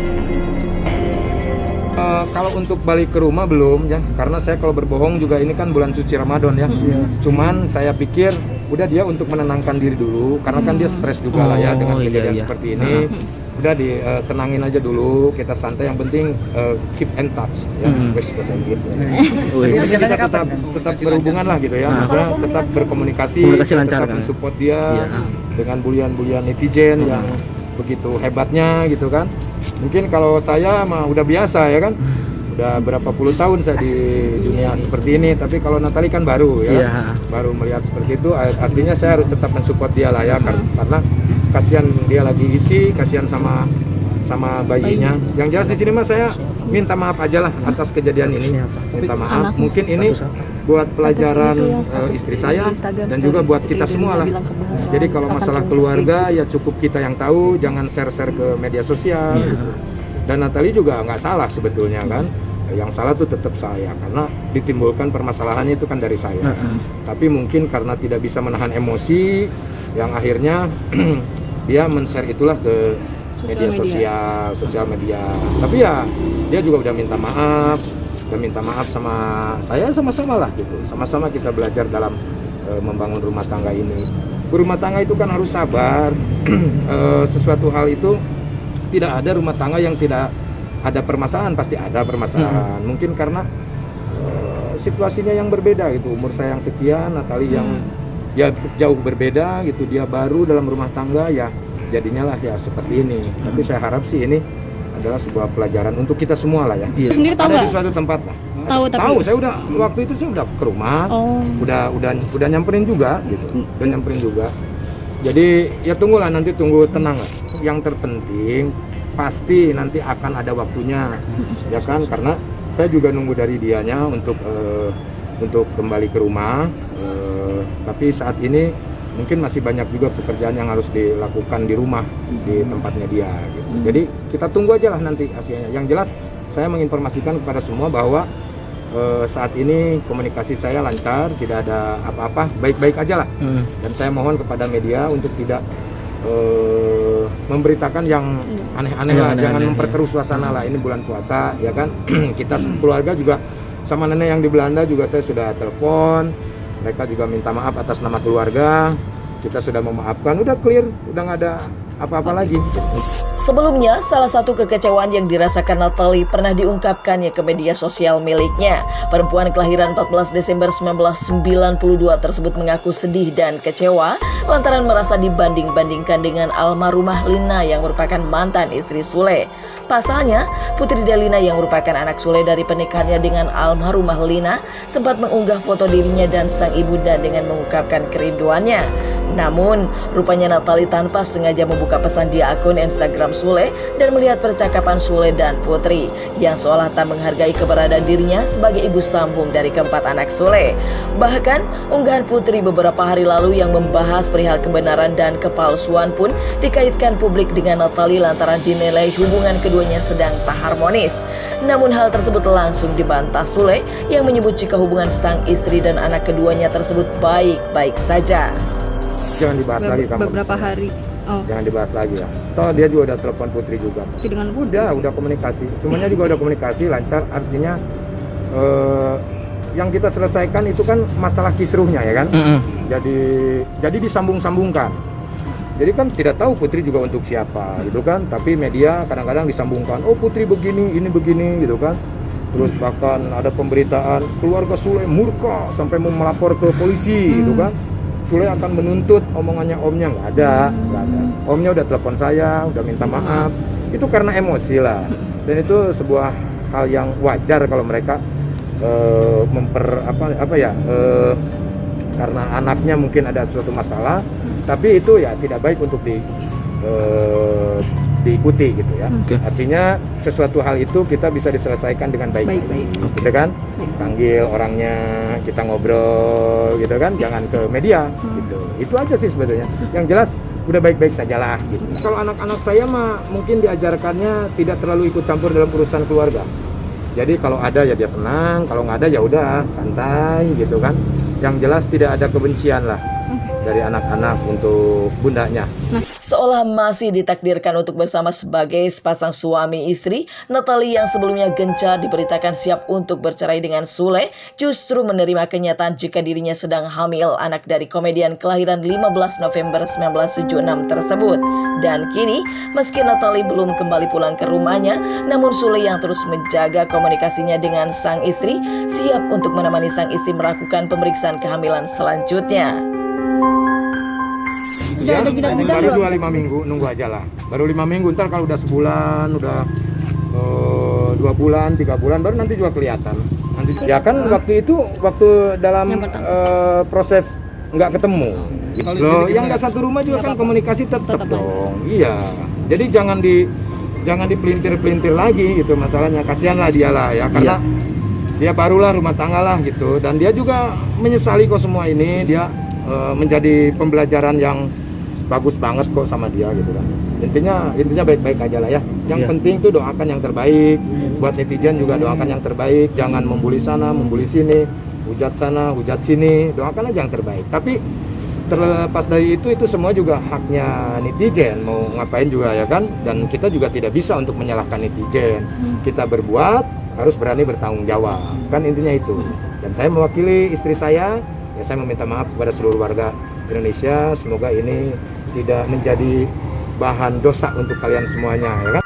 Kalau untuk balik ke rumah belum ya, karena saya kalau berbohong juga ini kan bulan suci Ramadan ya. Cuman saya pikir udah dia untuk menenangkan diri dulu, karena kan dia stres juga lah ya dengan kejadian seperti ini. Udah ditenangin aja dulu, kita santai, yang penting keep in touch ya, bahasa Inggris ya. Kita tetap berhubungan lah gitu ya, maksudnya tetap berkomunikasi, lancar, tetap mensupport dia dengan bulian-bulian netizen yang begitu hebatnya gitu kan. Mungkin kalau saya mah udah biasa ya kan, udah berapa puluh tahun saya di dunia seperti ini, tapi kalau Natali kan baru ya, baru melihat seperti itu, artinya saya harus tetap mensupport dia lah ya, karena kasihan dia lagi isi, kasihan sama bayinya. Yang jelas di sini mah saya minta maaf aja lah atas kejadian ini, minta maaf. Mungkin ini buat pelajaran istri saya dan juga buat kita semua lah. Jadi kalau masalah keluarga ya cukup kita yang tahu, jangan share-share ke media sosial gitu. Dan Natali juga nggak salah sebetulnya kan, yang salah tuh tetap saya, karena ditimbulkan permasalahannya itu kan dari saya. Tapi mungkin karena tidak bisa menahan emosi, yang akhirnya dia men-share itulah ke sosial media. Tapi ya dia juga udah minta maaf sama saya, sama-sama lah gitu, sama-sama kita belajar dalam membangun rumah tangga ini. Berumah tangga itu kan harus sabar. Sesuatu hal itu tidak ada rumah tangga yang tidak ada permasalahan, pasti ada permasalahan. Mungkin karena situasinya yang berbeda gitu, umur saya yang sekian, Natali yang ya jauh berbeda gitu, dia baru dalam rumah tangga, ya jadinya lah ya seperti ini. Tapi saya harap sih ini adalah sebuah pelajaran untuk kita semua lah ya. Sendiri tahu ada di suatu tempat lah. Tahu, saya udah waktu itu saya udah ke rumah, udah nyamperin juga gitu, udah nyamperin juga. Jadi ya tunggulah, nanti tunggu, tenang lah. Yang terpenting pasti nanti akan ada waktunya, ya kan? Karena saya juga nunggu dari dianya untuk kembali ke rumah, tapi saat ini mungkin masih banyak juga pekerjaan yang harus dilakukan di rumah, di tempatnya dia gitu. Jadi kita tunggu aja lah nanti hasilnya. Yang jelas saya menginformasikan kepada semua bahwa saat ini komunikasi saya lancar, tidak ada apa-apa, baik-baik aja lah. Dan saya mohon kepada media untuk tidak memberitakan yang aneh-aneh lah, jangan memperkeruh suasana lah. Ini bulan puasa, ya kan? Kita keluarga juga sama nenek yang di Belanda juga saya sudah telepon. Mereka juga minta maaf atas nama keluarga. Kita sudah memaafkan, udah clear, udah nggak ada apa-apa lagi. Sebelumnya, salah satu kekecewaan yang dirasakan Natalie pernah diungkapkannya ke media sosial miliknya. Perempuan kelahiran 14 Desember 1992 tersebut mengaku sedih dan kecewa lantaran merasa dibanding-bandingkan dengan almarhumah Lina yang merupakan mantan istri Sule. Pasalnya, Putri Delina yang merupakan anak Sule dari pernikahannya dengan almarhumah Lina sempat mengunggah foto dirinya dan sang ibunda dengan mengungkapkan kerinduannya. Namun, rupanya Natalie tanpa sengaja membuka pesan di akun Instagram Sule dan melihat percakapan Sule dan Putri yang seolah tak menghargai keberadaan dirinya sebagai ibu sambung dari keempat anak Sule. Bahkan, unggahan Putri beberapa hari lalu yang membahas perihal kebenaran dan kepalsuan pun dikaitkan publik dengan Natalie lantaran dinilai hubungan keduanya sedang tak harmonis. Namun hal tersebut langsung dibantah Sule yang menyebut jika hubungan sang istri dan anak keduanya tersebut baik-baik saja. Jangan dibahas lagi kamu. Beberapa hari. Oh. Jangan dibahas lagi ya. Toh dia juga udah telepon Putri juga. Dengan Udah komunikasi. Semuanya juga udah komunikasi lancar. Artinya yang kita selesaikan itu kan masalah kisruhnya ya kan. Jadi disambung-sambungkan. Jadi kan tidak tahu Putri juga untuk siapa gitu kan. Tapi media kadang-kadang disambungkan. Oh Putri begini, ini begini gitu kan. Terus bahkan ada pemberitaan keluarga Sule murka sampai mau melapor ke polisi gitu kan. Sule akan menuntut, omongannya omnya nggak ada. Omnya udah telepon saya, udah minta maaf. Itu karena emosi lah. Dan itu sebuah hal yang wajar kalau mereka karena anaknya mungkin ada suatu masalah. Tapi itu ya tidak baik untuk diikuti gitu ya. Artinya sesuatu hal itu kita bisa diselesaikan dengan baik. Gitu kan? Panggil orangnya, kita ngobrol gitu kan, jangan ke media gitu. Itu aja sih sebetulnya. Yang jelas udah baik-baik sajalah gitu. Kalau anak-anak saya mah mungkin diajarkannya tidak terlalu ikut campur dalam urusan keluarga. Jadi kalau ada ya dia senang, kalau nggak ada ya udah santai gitu kan. Yang jelas tidak ada kebencian lah dari anak-anak untuk bundanya. Seolah masih ditakdirkan untuk bersama sebagai sepasang suami istri, Natalie yang sebelumnya gencar diberitakan siap untuk bercerai dengan Sule, justru menerima kenyataan jika dirinya sedang hamil anak dari komedian kelahiran 15 November 1976 tersebut. Dan kini, meski Natalie belum kembali pulang ke rumahnya, namun Sule yang terus menjaga komunikasinya dengan sang istri, siap untuk menemani sang istri melakukan pemeriksaan kehamilan selanjutnya. Ya, baru 25 minggu, nunggu aja lah. Baru 5 minggu, ntar kalau udah sebulan, udah 2 bulan, 3 bulan, baru nanti juga kelihatan. Nanti ya kan waktu itu, waktu dalam proses nggak ketemu. Loh, yang nggak satu rumah juga kan komunikasi tetap dong. Iya. Jadi jangan dipelintir-pelintir lagi gitu masalahnya. Kasihanlah dia lah ya, karena dia barulah rumah tangga lah gitu. Dan dia juga menyesali kok semua ini. Dia menjadi pembelajaran yang bagus banget kok sama dia gitu kan. Intinya baik-baik aja lah ya. Yang penting tuh doakan yang terbaik. Buat netizen juga doakan yang terbaik. Jangan membuli sana, membuli sini, hujat sana, hujat sini. Doakan aja yang terbaik. Tapi terlepas dari itu semua juga haknya netizen mau ngapain juga ya kan. Dan kita juga tidak bisa untuk menyalahkan netizen. Kita berbuat harus berani bertanggung jawab. Kan intinya itu. Dan saya mewakili istri saya. Ya, saya meminta maaf kepada seluruh warga Indonesia. Semoga ini tidak menjadi bahan dosa untuk kalian semuanya, ya kan?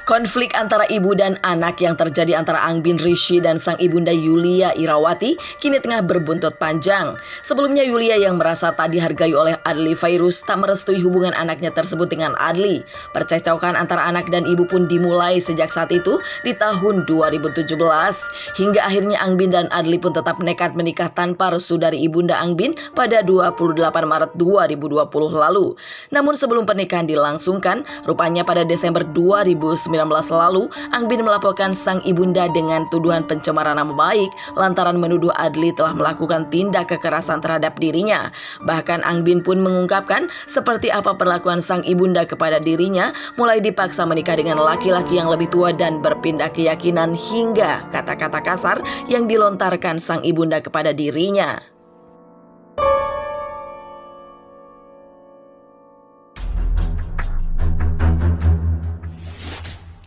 Konflik antara ibu dan anak yang terjadi antara Angbin Rishi dan sang ibunda Yulia Irawati kini tengah berbuntut panjang. Sebelumnya Yulia yang merasa tak dihargai oleh Adli Fairuz tak merestui hubungan anaknya tersebut dengan Adli. Percekcokan antara anak dan ibu pun dimulai sejak saat itu di tahun 2017. Hingga akhirnya Angbin dan Adli pun tetap nekat menikah tanpa restu dari ibunda Angbin pada 28 Maret 2020 lalu. Namun sebelum pernikahan dilangsungkan, rupanya pada Desember 2019 lalu, Angbin melaporkan sang ibunda dengan tuduhan pencemaran nama baik lantaran menuduh Adli telah melakukan tindak kekerasan terhadap dirinya. Bahkan Angbin pun mengungkapkan seperti apa perlakuan sang ibunda kepada dirinya, mulai dipaksa menikah dengan laki-laki yang lebih tua dan berpindah keyakinan hingga kata-kata kasar yang dilontarkan sang ibunda kepada dirinya.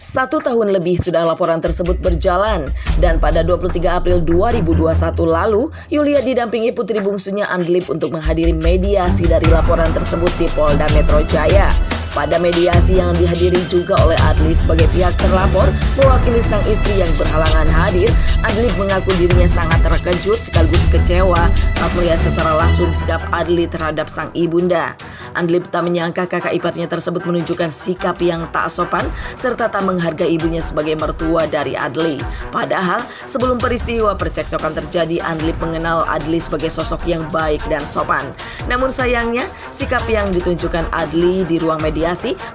1 tahun lebih sudah laporan tersebut berjalan dan pada 23 April 2021 lalu, Yulia didampingi putri bungsunya Andlip untuk menghadiri mediasi dari laporan tersebut di Polda Metro Jaya. Pada mediasi yang dihadiri juga oleh Adli sebagai pihak terlapor mewakili sang istri yang berhalangan hadir, Adli mengaku dirinya sangat terkejut sekaligus kecewa saat melihat secara langsung sikap Adli terhadap sang ibunda. Adli tak menyangka kakak iparnya tersebut menunjukkan sikap yang tak sopan serta tak menghargai ibunya sebagai mertua dari Adli. Padahal sebelum peristiwa percekcokan terjadi, Adli mengenal Adli sebagai sosok yang baik dan sopan. Namun sayangnya, sikap yang ditunjukkan Adli di ruang mediasi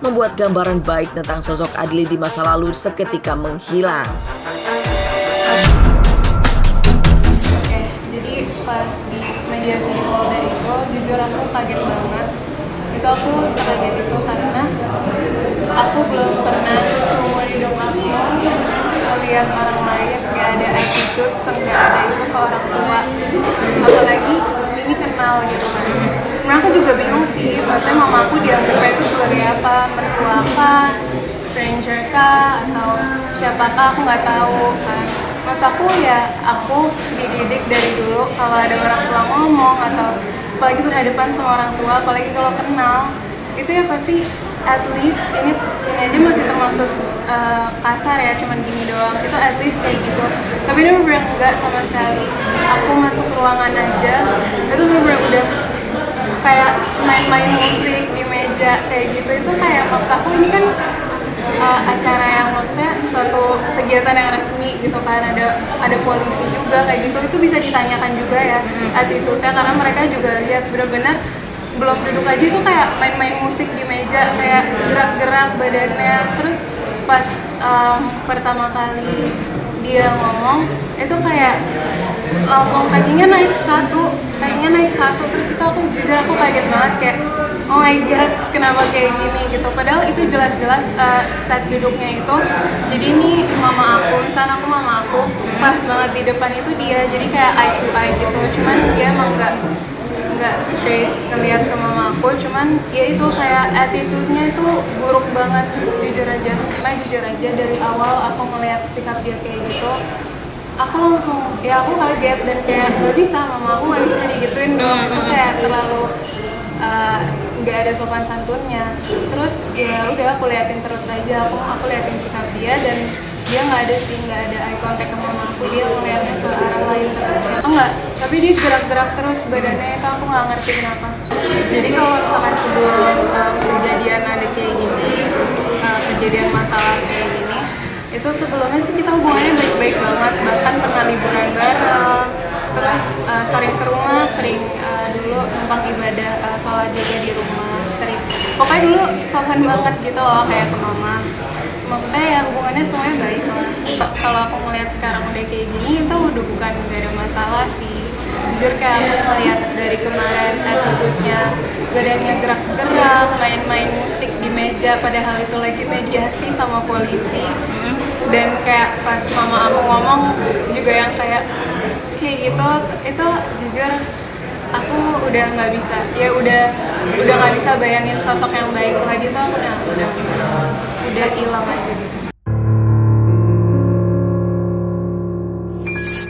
membuat gambaran baik tentang sosok Adli di masa lalu seketika menghilang. Jadi pas di mediasi Polda itu jujur aku kaget banget. Itu aku sekaget itu karena aku belum pernah seumur hidup aku melihat orang lain gak ada attitude, nggak ada itu ke orang tua. Apalagi ini kenal gitu kan. Nah, aku juga bingung sih, maksudnya mama aku dianggapnya itu sebagai apa, mertua kah, stranger kah, atau siapakah, aku nggak tahu kan. Maksud aku ya, aku dididik dari dulu kalau ada orang tua ngomong atau apalagi berhadapan sama orang tua, apalagi kalau kenal, itu ya pasti at least ini aja masih termasuk kasar ya, cuman gini doang, itu at least kayak gitu. Tapi ini bener-bener enggak sama sekali. Aku masuk ruangan aja, itu bener-bener udah kayak main-main musik di meja kayak gitu. Itu kayak maksud aku ini kan acara yang maksudnya suatu kegiatan yang resmi gitu kan, ada polisi juga kayak gitu, itu bisa ditanyakan juga ya attitude-nya, karena mereka juga lihat benar-benar belum duduk aja itu kayak main-main musik di meja, kayak gerak-gerak badannya. Terus pas pertama kali dia ngomong itu kayak langsung kakinya naik satu, terus itu aku jujur aku kaget banget kayak oh my god kenapa kayak gini gitu, padahal itu jelas-jelas set duduknya itu, jadi ini mama aku, misalnya mama aku pas banget di depan itu dia, jadi kayak eye to eye gitu, cuman dia emang nggak straight ngelihat ke mama aku, cuman ya itu kayak attitude-nya itu buruk banget jujur aja. Karena jujur aja dari awal aku ngelihat sikap dia kayak gitu, aku langsung ya aku kaget dan kayak nggak bisa, mama aku nggak bisa digituin dong, itu kayak terlalu nggak ada sopan santunnya. Terus ya udah aku liatin terus aja, aku liatin sikap dia dan dia nggak ada eye contact sama mama aku, dia ngeliatnya ke arah lain terus. Enggak, tapi dia gerak-gerak terus badannya, itu aku nggak ngerti kenapa. Jadi kalau misalkan sebelum kejadian ada kayak gini, kejadian masalah kayak gini, itu sebelumnya sih kita hubungannya baik-baik banget, bahkan pernah liburan bareng, terus sering ke rumah, sering dulu numpang ibadah, sholat juga di rumah, sering. Pokoknya dulu sopan banget gitu loh kayak ke mama. Maksudnya ya hubungannya semuanya baik lah. Kalau aku ngeliat sekarang udah kayak gini, itu udah bukan gak ada masalah sih. Jujur kayak aku ngeliat dari kemarin attitude-nya, badannya gerak-gerak, main-main musik di meja, padahal itu lagi mediasi sama polisi. Dan kayak pas mama aku ngomong juga yang kayak gitu, itu jujur aku udah nggak bisa, ya udah nggak bisa bayangin sosok yang baik lagi tuh, aku udah hilang aja gitu.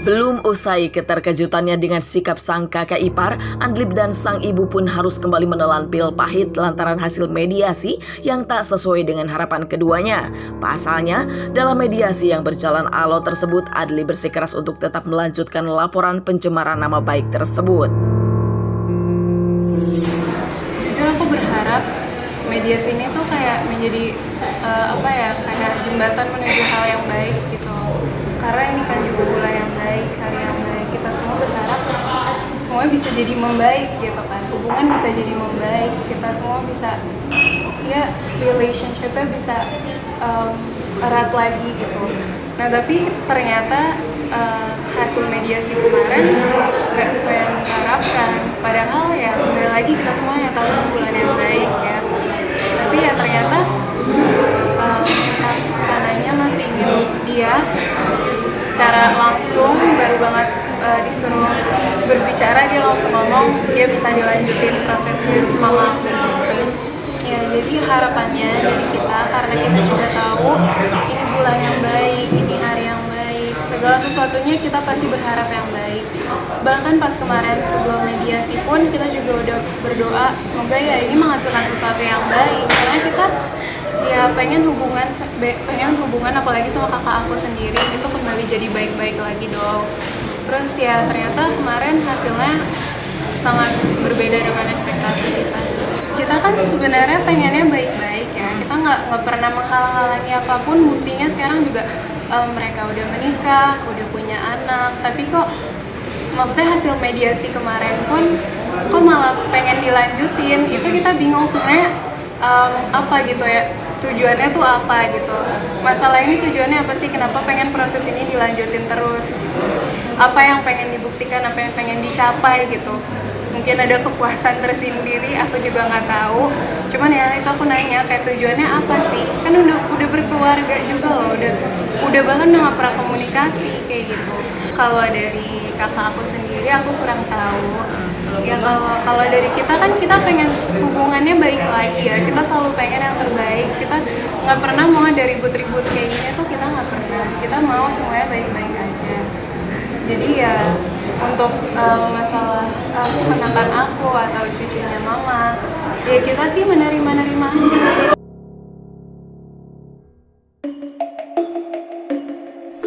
Belum usai keterkejutannya dengan sikap sang kakak ipar, Andlib dan sang ibu pun harus kembali menelan pil pahit lantaran hasil mediasi yang tak sesuai dengan harapan keduanya. Pasalnya, dalam mediasi yang berjalan alot tersebut, Adli bersikeras untuk tetap melanjutkan laporan pencemaran nama baik tersebut. Jujur aku berharap mediasi ini tuh kayak menjadi kayak jembatan menuju hal yang baik gitu. Karena ini kan juga bulan yang baik, hari yang baik. Kita semua berharap semuanya bisa jadi membaik gitu kan. Hubungan bisa jadi membaik. Kita semua bisa, ya relationship-nya bisa erat lagi gitu. Nah tapi ternyata hasil mediasi kemarin nggak sesuai yang diharapkan. Padahal ya kembali lagi kita semua yang tahu itu bulan yang baik ya. Tapi ya ternyata sananya masih ingin dia secara langsung, baru banget disuruh berbicara, dia langsung ngomong dia minta dilanjutin prosesnya mama. Ya jadi harapannya dari kita, karena kita juga tahu ini bulan yang baik, ini hari yang baik, segala sesuatunya kita pasti berharap yang baik. Bahkan pas kemarin sebelum mediasi pun kita juga udah berdoa semoga ya ini menghasilkan sesuatu yang baik, karena kita ya pengen hubungan apalagi sama kakak aku sendiri itu kembali jadi baik-baik lagi dong. Terus ya ternyata kemarin hasilnya sangat berbeda dengan ekspektasi kita. Kita kan sebenarnya pengennya baik-baik ya, kita nggak pernah menghalang-halangi apapun. Buktinya sekarang juga mereka udah menikah, udah punya anak, tapi kok maksudnya hasil mediasi kemarin pun kok malah pengen dilanjutin. Itu kita bingung sebenarnya apa gitu ya, tujuannya tuh apa gitu. Masalah ini tujuannya apa sih, kenapa pengen proses ini dilanjutin terus, apa yang pengen dibuktikan, apa yang pengen dicapai gitu. Mungkin ada kepuasan tersendiri, aku juga nggak tahu. Cuman ya itu aku nanya kayak tujuannya apa sih, kan udah berkeluarga juga loh, udah bahkan udah nggak pernah komunikasi kayak gitu. Kalau dari kakak aku sendiri aku kurang tahu. Ya kalau dari kita kan kita pengen hubungannya baik lagi ya, kita selalu pengen yang terbaik, kita nggak pernah mau ada ribut-ribut kayak gini tuh, kita nggak pernah, kita mau semuanya baik-baik aja. Jadi ya untuk masalah keponakan aku atau cucunya mama, ya kita sih menerima aja.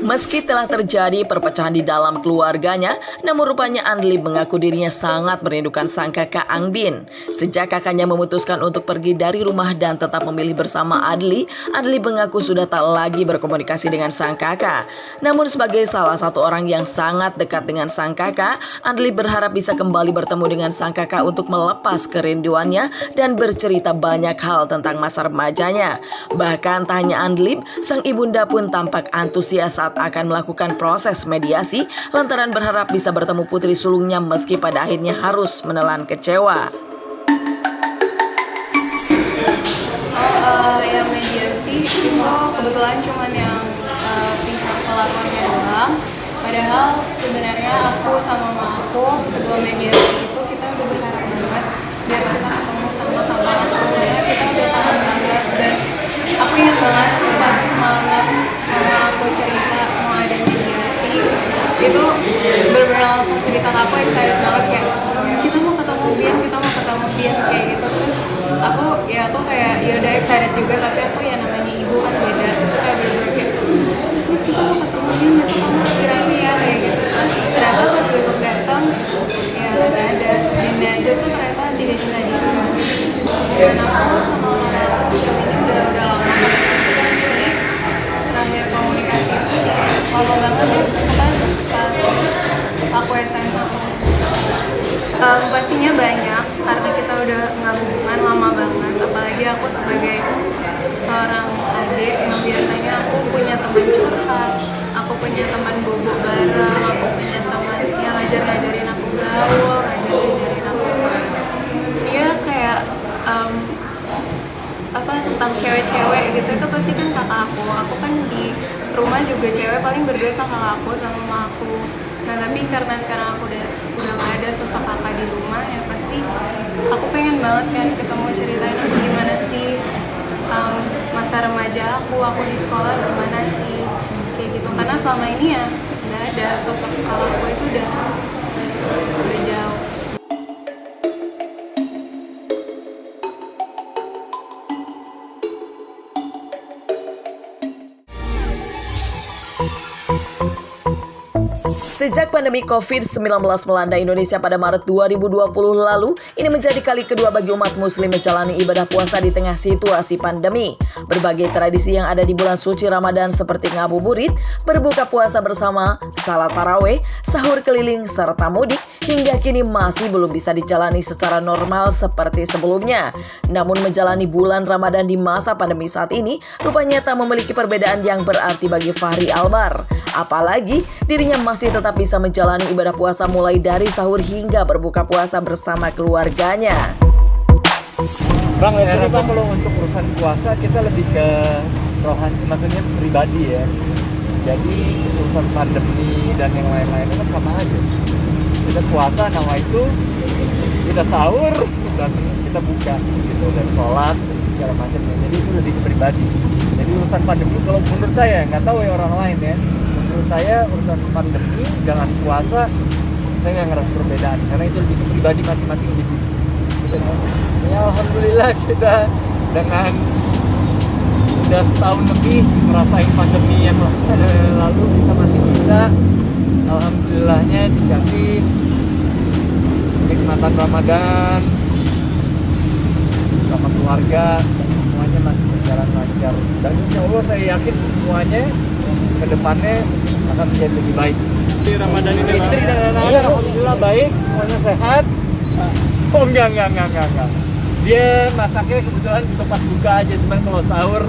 Meski telah terjadi perpecahan di dalam keluarganya, namun rupanya Andlib mengaku dirinya sangat merindukan sang kakak Angbin. Sejak kakaknya memutuskan untuk pergi dari rumah dan tetap memilih bersama Adli, Andlib mengaku sudah tak lagi berkomunikasi dengan sang kakak. Namun sebagai salah satu orang yang sangat dekat dengan sang kakak, Andlib berharap bisa kembali bertemu dengan sang kakak untuk melepas kerinduannya dan bercerita banyak hal tentang masa remajanya. Bahkan tak hanya Andlib, sang ibunda pun tampak antusias saat akan melakukan proses mediasi lantaran berharap bisa bertemu putri sulungnya meski pada akhirnya harus menelan kecewa. Yang mediasi itu kebetulan cuma yang pihak pelapornya doang. Padahal sebenarnya aku sama mama aku sebelum mediasi itu kita udah berharap banget biar kita ketemu sama kakak aku, karena kita udah paham banget. Dan aku ingat banget pas malam mama aku cerita mau ada mediasi, itu benar-benar langsung cerita ke aku, excited banget kayak kita mau ketemu Bian kayak gitu. Terus aku kayak ya udah excited juga, tapi aku ya namanya ibu kan beda, terus kayak bener-bener kayak kita mau ketemu Bian besok kamu rapi ya kayak gitu. Terus ternyata pas besok datang ya nggak ada, Dinda aja tuh ternyata tidak hadir. Dan aku sama orang sejauh ini udah lama banget. Jadi terakhir komunikasi itu udah lama banget ya, pas aku SMA. Pastinya banyak, karena kita udah nggak hubungan lama banget. Apalagi aku sebagai seorang adik yang biasanya aku punya teman curhat, aku punya teman bobo bareng, aku punya teman yang ngajarin aku gaul, ngajarin aku dia kayak tentang cewek-cewek gitu. Itu pasti kan kakak aku kan di rumah juga cewek paling berdua sama kakak aku sama mama aku. Nah tapi karena sekarang aku udah gak ada sosok kakak di rumah, ya pasti aku pengen banget kan ketemu, ceritain aku gimana sih masa remaja aku di sekolah gimana sih kayak gitu, karena selama ini ya nggak ada sosok orang tua itu udah jauh. Sejak pandemi COVID-19 melanda Indonesia pada Maret 2020 lalu, ini menjadi kali kedua bagi umat muslim menjalani ibadah puasa di tengah situasi pandemi. Berbagai tradisi yang ada di bulan suci Ramadan seperti ngabuburit, berbuka puasa bersama, salat tarawih, sahur keliling, serta mudik, hingga kini masih belum bisa dijalani secara normal seperti sebelumnya. Namun menjalani bulan Ramadan di masa pandemi saat ini, rupanya tak memiliki perbedaan yang berarti bagi Fahri Albar. Apalagi dirinya masih tetap bisa menjalani ibadah puasa mulai dari sahur hingga berbuka puasa bersama keluarganya. Bang, saya rasa kalau untuk urusan puasa kita lebih ke rohani, maksudnya pribadi ya. Jadi urusan pandemi dan yang lain-lain itu kan sama aja. Kita puasa, nama itu kita sahur dan kita buka gitu, dan sholat segala macamnya. Jadi itu lebih ke pribadi. Jadi urusan pandemi kalau menurut saya, nggak tahu ya orang lain ya. Menurut saya urusan pandemi dengan puasa saya nggak ngerasa perbedaan karena itu lebih ke pribadi masing-masing individu. Ya alhamdulillah kita dengan udah setahun lebih ngerasain pandemi yang lalu kita masih bisa alhamdulillahnya dikasih nikmatan Ramadan sama keluarga, semuanya masih berjalan lancar dan insya Allah saya yakin semuanya ke depannya akan menjadi lebih baik. Di Ramadan ini istri dan anak-anak alhamdulillah baik, semuanya sehat. Oh enggak. Dia masaknya kebetulan untuk pas buka aja, cuman kalau sahur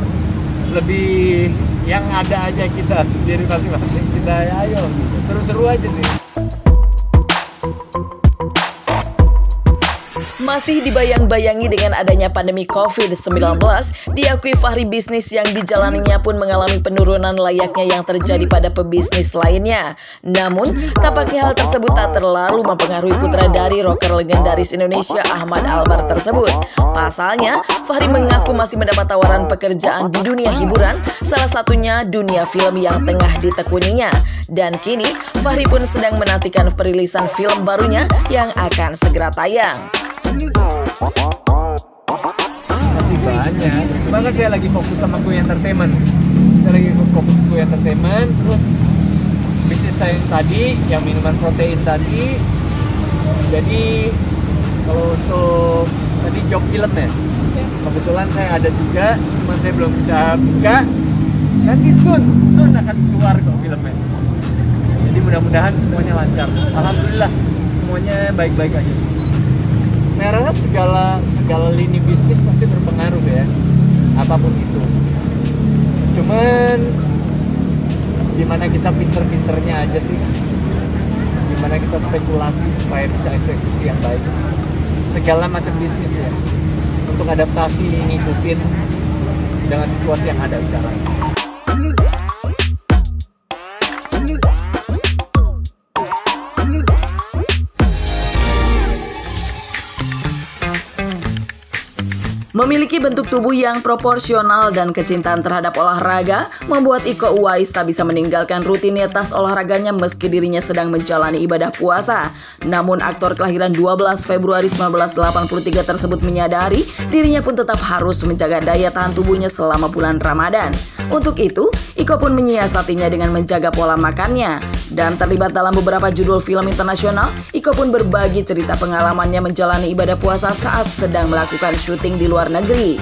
lebih yang ada aja kita sendiri masing-masing, kita ayo gitu. Seru-seru aja sih. Masih dibayang-bayangi dengan adanya pandemi COVID-19, diakui Fahri bisnis yang dijalaninya pun mengalami penurunan layaknya yang terjadi pada pebisnis lainnya. Namun, tampaknya hal tersebut tak terlalu mempengaruhi putra dari rocker legendaris Indonesia Ahmad Albar tersebut. Pasalnya, Fahri mengaku masih mendapat tawaran pekerjaan di dunia hiburan, salah satunya dunia film yang tengah ditekuninya. Dan kini, Fahri pun sedang menantikan perilisan film barunya yang akan segera tayang. Masih banyak, bahkan saya lagi fokus sama Kuy Entertainment. Terus bisnis saya yang tadi, yang minuman protein tadi. Jadi kalau untuk tadi job film ya, kebetulan saya ada juga, cuma saya belum bisa buka. Nanti soon akan keluar kok filmnya. Jadi mudah-mudahan semuanya lancar. Alhamdulillah semuanya baik-baik aja. Saya rasa segala lini bisnis pasti berpengaruh ya, apapun itu. Cuman gimana kita pinter-pinternya aja sih, gimana kita spekulasi supaya bisa eksekusi yang baik. Segala macam bisnis ya, untuk adaptasi ngikutin dengan situasi yang ada sekarang. Memiliki bentuk tubuh yang proporsional dan kecintaan terhadap olahraga membuat Iko Uwais tak bisa meninggalkan rutinitas olahraganya meski dirinya sedang menjalani ibadah puasa. Namun aktor kelahiran 12 Februari 1983 tersebut menyadari dirinya pun tetap harus menjaga daya tahan tubuhnya selama bulan Ramadan. Untuk itu, Iko pun menyiasatinya dengan menjaga pola makannya. Dan terlibat dalam beberapa judul film internasional, Iko pun berbagi cerita pengalamannya menjalani ibadah puasa saat sedang melakukan syuting di luar negeri.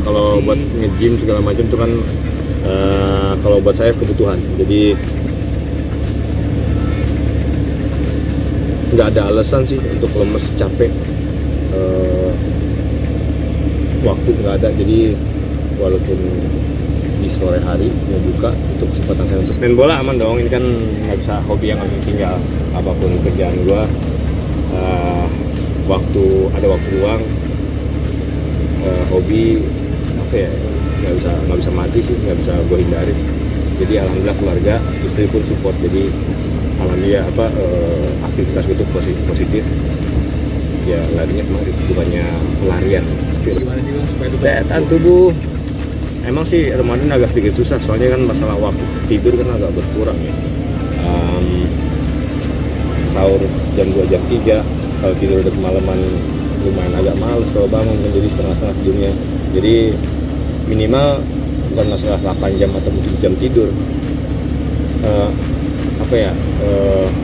Kalau buat nge-gym segala macam itu kan kalau buat saya kebutuhan. Jadi nggak ada alasan sih untuk lemes, capek. Waktu nggak ada, jadi walaupun di sore hari mau buka, untuk kesempatan saya untuk main bola aman dong. Ini kan nggak bisa hobi yang langsung tinggal, apapun kerjaan gua. Waktu luang, hobi apa ya, nggak bisa mati sih, nggak bisa gue hindari. Jadi alhamdulillah keluarga, istri pun support. Jadi alhamdulillah aktivitas itu positif. Ya larinya kemarin bukannya pelarian. Daya tahan tubuh emang sih Ramadan agak sedikit susah, soalnya kan masalah waktu tidur kan agak berkurang ya. Sahur jam 2 jam 3, kalau tidur udah kemalaman lumayan agak males kalau bangun, menjadi setengah-setengah tidurnya. Jadi minimal bukan masalah 8 jam atau mungkin jam tidur,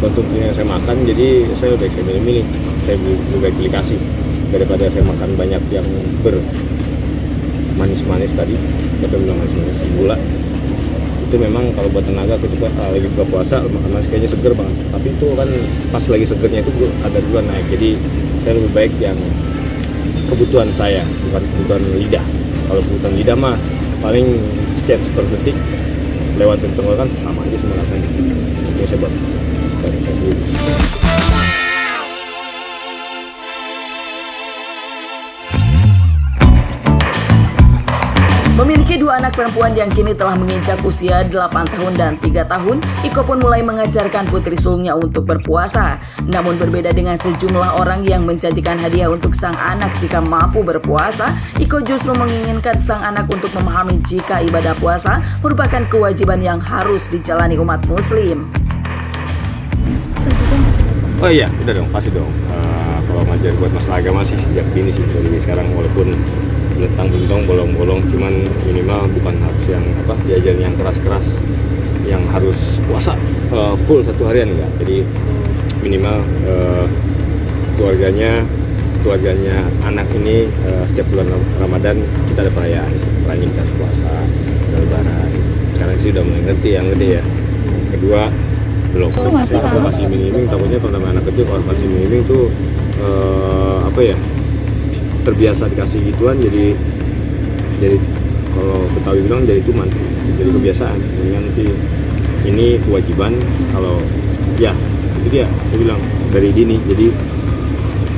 konsumsi yang saya makan, jadi saya lebih baik milih-milih, saya lebih baik pilih kasih daripada saya makan banyak yang bermanis-manis tadi, kita bilang manis-manis gula. Itu memang kalau buat tenaga ketika lagi buka puasa makan manis kayaknya seger banget, tapi itu kan pas lagi segernya itu ada duluan naik. Jadi saya lebih baik yang kebutuhan saya, bukan kebutuhan lidah. Kalau kebutuhan lidah mah paling sekian detik lewat di tenggorokan sama aja semua rasanya. Itu saya buat dari saya sendiri. Memiliki 2 anak perempuan yang kini telah menginjak usia 8 tahun dan 3 tahun, Iko pun mulai mengajarkan putri sulungnya untuk berpuasa. Namun berbeda dengan sejumlah orang yang menjanjikan hadiah untuk sang anak jika mampu berpuasa, Iko justru menginginkan sang anak untuk memahami jika ibadah puasa merupakan kewajiban yang harus dijalani umat muslim. Oh iya, udah dong, pasti dong. Kalau ngajar buat masalah agama sih sejak dini sih, dari sekarang walaupun bentang-bentang, bolong-bolong, cuman minimal bukan harus yang diajarin yang keras-keras, yang harus puasa full 1 harian enggak. Jadi minimal keluarganya anak ini setiap bulan Ramadan kita ada perayaan kita puasa, Lebaran. Sekarang sih udah mulai ngerti yang gede ya. Kedua belum. Saya masih iming-iming, takutnya kalau namanya anak kecil kalau masih iming-iming tuh terbiasa dikasih gituan, jadi kalau Betawi bilang jadi tuman, jadi kebiasaan. Dengan sih ini kewajiban, kalau ya itu dia saya bilang dari dini. Jadi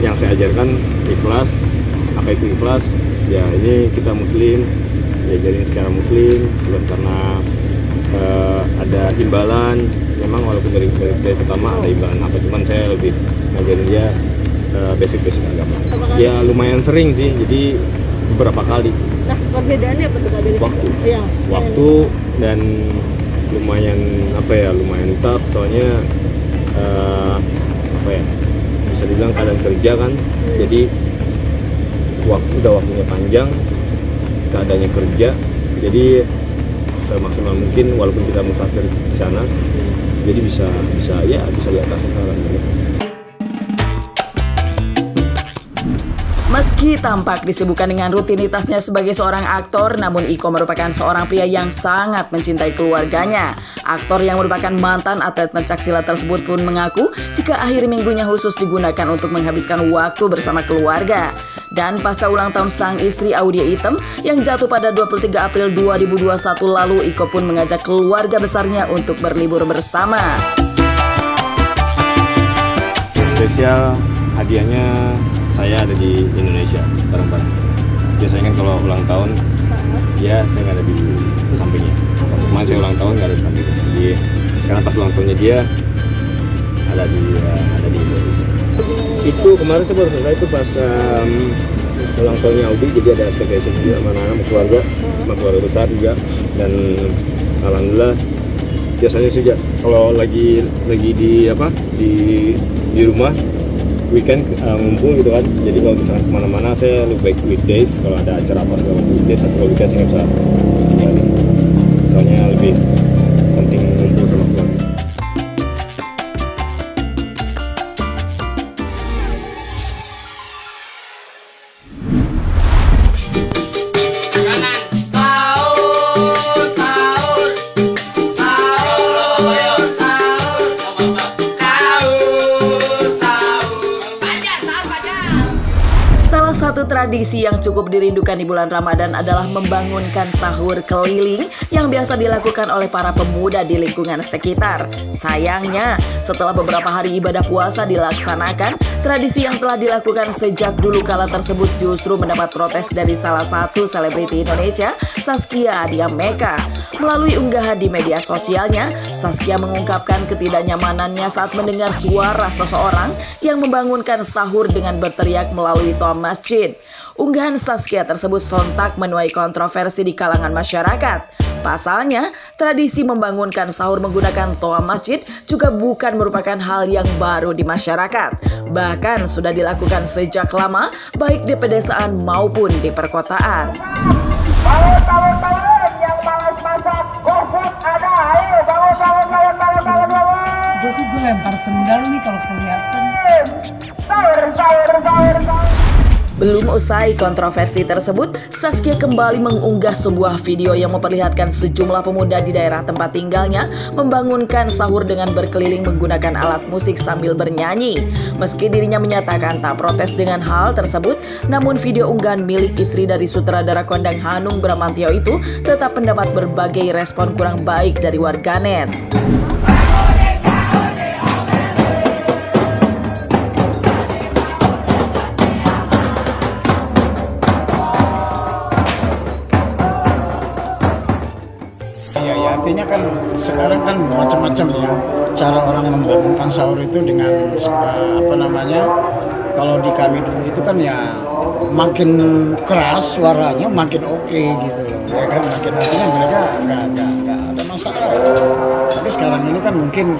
yang saya ajarkan ikhlas. Apa itu ikhlas? Ya ini kita muslim, diajarin secara muslim, bukan karena ada imbalan. Memang walaupun dari pertama ada imbalan apa, cuman saya lebih ngajarin dia basic agama. Ya lumayan sering sih, jadi beberapa kali. Nah, perbedaannya apa tuh dari waktu dan lumayan tough, soalnya bisa dibilang keadaan kerja kan. Jadi waktunya panjang, keadaannya kerja, jadi semaksimal mungkin walaupun kita musafir di sana, jadi bisa di atas sekarang. Meski tampak disibukkan dengan rutinitasnya sebagai seorang aktor, namun Iko merupakan seorang pria yang sangat mencintai keluarganya. Aktor yang merupakan mantan atlet pencaksilat tersebut pun mengaku jika akhir minggunya khusus digunakan untuk menghabiskan waktu bersama keluarga. Dan pasca ulang tahun sang istri Audia Item yang jatuh pada 23 April 2021 lalu, Iko pun mengajak keluarga besarnya untuk berlibur bersama. Spesial hadiahnya saya ada di Indonesia bareng-bareng. Biasanya kan kalau ulang tahun, ya saya nggak ada di sampingnya. Kemarin saya ulang tahun nggak ada di sampingnya. Jadi sekarang pas ulang tahunnya dia ada di Indonesia. Itu kemarin saya baru selesai itu pas ulang tahunnya Audi, jadi ada staycation juga sama anak keluarga besar juga. Dan alhamdulillah biasanya sih kalau lagi di rumah weekend ngumpul gitu kan. Jadi kalau misalkan kemana-mana saya lebih baik weekdays, kalau ada acara apa segala weekdays, atau kalau weekend saya nggak bisa tinggalin, soalnya lebih penting ngumpul sama keluarga. Satu tradisi yang cukup dirindukan di bulan Ramadan adalah membangunkan sahur keliling yang biasa dilakukan oleh para pemuda di lingkungan sekitar. Sayangnya, setelah beberapa hari ibadah puasa dilaksanakan, tradisi yang telah dilakukan sejak dulu kala tersebut justru mendapat protes dari salah satu selebriti Indonesia, Saskia Adia Meka. Melalui unggahan di media sosialnya, Saskia mengungkapkan ketidaknyamanannya saat mendengar suara seseorang yang membangunkan sahur dengan berteriak melalui toa masjid. Unggahan Saskia tersebut sontak menuai kontroversi di kalangan masyarakat. Pasalnya, tradisi membangunkan sahur menggunakan toa masjid juga bukan merupakan hal yang baru di masyarakat. Bahkan sudah dilakukan sejak lama, baik di pedesaan maupun di perkotaan. Gue sih lempar sendal nih kalau kelihatan. Belum usai kontroversi tersebut, Saskia kembali mengunggah sebuah video yang memperlihatkan sejumlah pemuda di daerah tempat tinggalnya membangunkan sahur dengan berkeliling menggunakan alat musik sambil bernyanyi. Meski dirinya menyatakan tak protes dengan hal tersebut, namun video unggahan milik istri dari sutradara kondang Hanung Bramantyo itu tetap mendapat berbagai respon kurang baik dari warganet. Artinya kan sekarang kan macam-macam ya cara orang membangunkan sahur itu dengan kalau di kami dulu itu kan ya makin keras suaranya makin oke gitu loh ya kan, makin artinya mereka nggak ada masalah. Tapi sekarang ini kan mungkin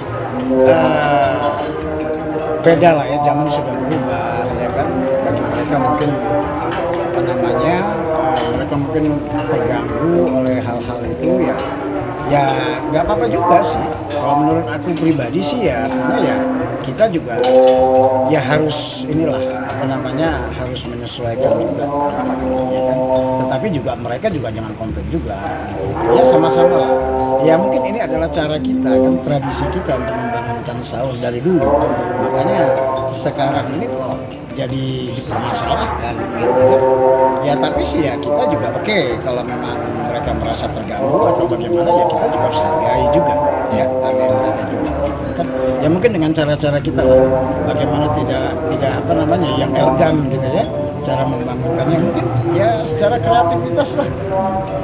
beda lah ya, zaman sudah berubah ya kan, bagi mereka mungkin mereka mungkin terganggu oleh hal-hal itu ya nggak apa-apa juga sih. Kalau menurut aku pribadi sih ya artinya ya kita juga ya harus harus menyesuaikan juga ya kan. Tetapi juga mereka juga jangan komplain juga ya, sama-sama lah ya. Mungkin ini adalah cara kita kan, tradisi kita untuk membangunkan sahur dari dulu, makanya sekarang ini kok jadi dipermasalahkan gitu kan. Ya tapi sih ya kita juga oke, kalau memang mereka merasa terganggu atau bagaimana ya kita juga harus hargai juga ya, hargai mereka juga gitu kan. Ya mungkin dengan cara-cara kita lah, bagaimana tidak yang elegan gitu ya, cara membangunkannya mungkin ya secara kreativitas lah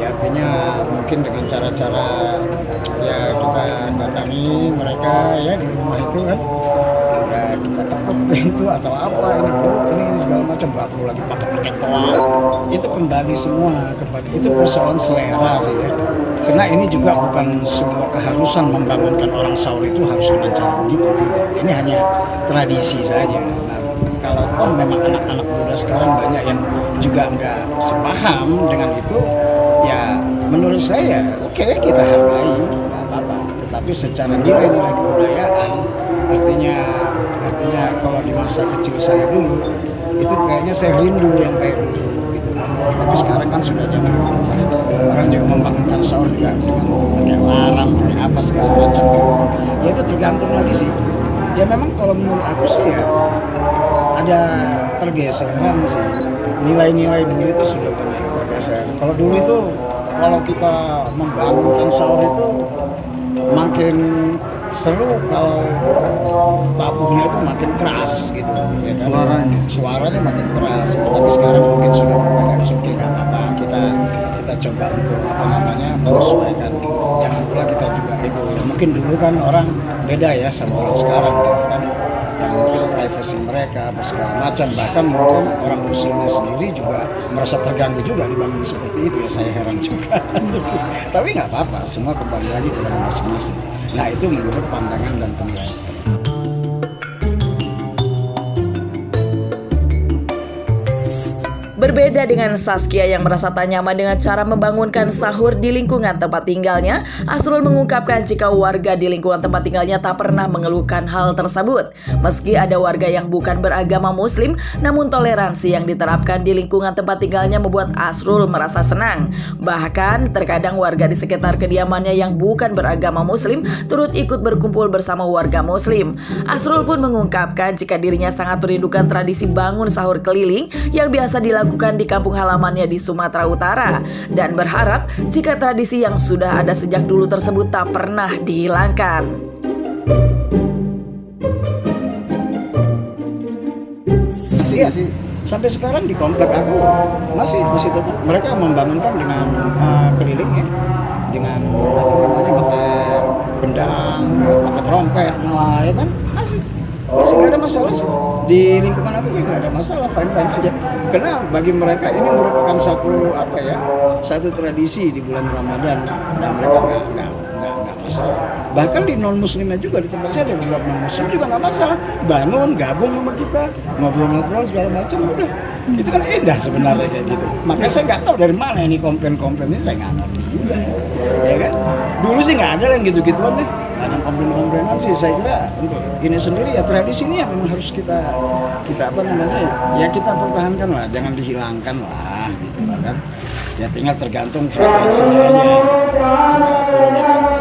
ya, artinya mungkin dengan cara-cara ya kita datangi mereka ya di rumah itu kan ya, kita ketuk pintu atau apa ini segala macam, nggak perlu lagi pakai toa. Itu kembali semua itu persoalan selera sih ya, karena ini juga bukan sebuah keharusan membangunkan orang sahur itu harus dengan cara begitu, tidak. Ini hanya tradisi saja. Nah, kalau toh memang anak-anak muda sekarang banyak yang juga nggak sepaham dengan itu ya, menurut saya oke, kita hargai nggak apa-apa, tetapi secara nilai-nilai kebudayaan artinya kalau di masa kecil saya dulu itu kayaknya saya rindu yang kayak dulu gitu. Tapi sekarang kan sudah zaman berubah, orang juga membangunkan sahur juga dengan pakai alarm, pakai apa segala macam gitu. Ya itu tergantung lagi sih ya. Memang kalau menurut aku sih ya ada pergeseran sih, nilai-nilai dulu itu sudah banyak yang tergeser. Kalau dulu itu kalau kita membangunkan sahur itu makin seru kalau tabuhnya itu makin keras gitu ya kan? Suaranya makin keras. Tapi sekarang mungkin sudah berbeda, oke nggak apa-apa, kita coba untuk menyesuaikan. Jangan pula kita juga ego ya. Mungkin dulu kan orang beda ya sama orang sekarang gitu kan, yang mungkin privasi mereka segala macam, bahkan mungkin orang muslimnya sendiri juga merasa terganggu juga dibangun seperti itu ya, saya heran juga. Tapi nggak apa-apa, semua kembali lagi kepada masing-masing. Nah itu menurut pandangan dan penilaian saya. Berbeda dengan Saskia yang merasa tak nyaman dengan cara membangunkan sahur di lingkungan tempat tinggalnya, Asrul mengungkapkan jika warga di lingkungan tempat tinggalnya tak pernah mengeluhkan hal tersebut. Meski ada warga yang bukan beragama muslim, namun toleransi yang diterapkan di lingkungan tempat tinggalnya membuat Asrul merasa senang. Bahkan terkadang warga di sekitar kediamannya yang bukan beragama muslim turut ikut berkumpul bersama warga muslim. Asrul pun mengungkapkan jika dirinya sangat merindukan tradisi bangun sahur keliling yang biasa dilakukan di kampung halamannya di Sumatera Utara, dan berharap jika tradisi yang sudah ada sejak dulu tersebut tak pernah dihilangkan. Iya, sampai sekarang di komplek aku masih tetap mereka membangunkan dengan keliling ya, dengan pakai gendang, pakai trompet malah ya kan, masih nggak ada masalah sih. Di lingkungan aku nggak ada masalah, fine aja. karena bagi mereka ini merupakan satu tradisi di bulan Ramadan dan mereka nggak masalah. Bahkan di non muslimnya juga di tempat saya ada beberapa non muslim juga nggak masalah, bangun gabung sama kita ngobrol-ngobrol segala macam, udah itu kan indah sebenarnya kayak gitu. Makanya saya nggak tahu dari mana ini komplain ini, saya nggak ngerti juga ya kan. Dulu sih nggak ada yang gitu-gituan deh, ada komplainan sih. Saya kira untuk ini sendiri ya tradisi ini yang memang harus kita apa namanya ya kita pertahankan lah, jangan dihilangkan lah gitu kan. Ya tinggal tergantung frekuensinya aja, kita turunin aja.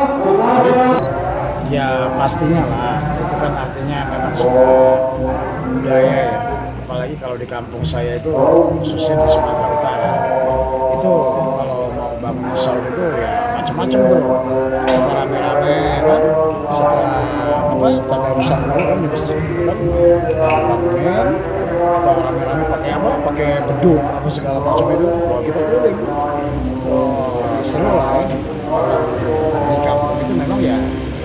Ya pastinya lah, itu kan artinya memang sudah budaya ya. Apalagi kalau di kampung saya itu, khususnya di Sumatera Utara, itu kalau mau bangun sahur itu ya macam-macam tuh, rame-rame kan. Setelah tadarusan dulu kan di masjid itu kan kita bangunin, kita rame-rame pakai beduk apa segala macam itu, kita keliling. Seru lah ya. Di kampung itu memang ya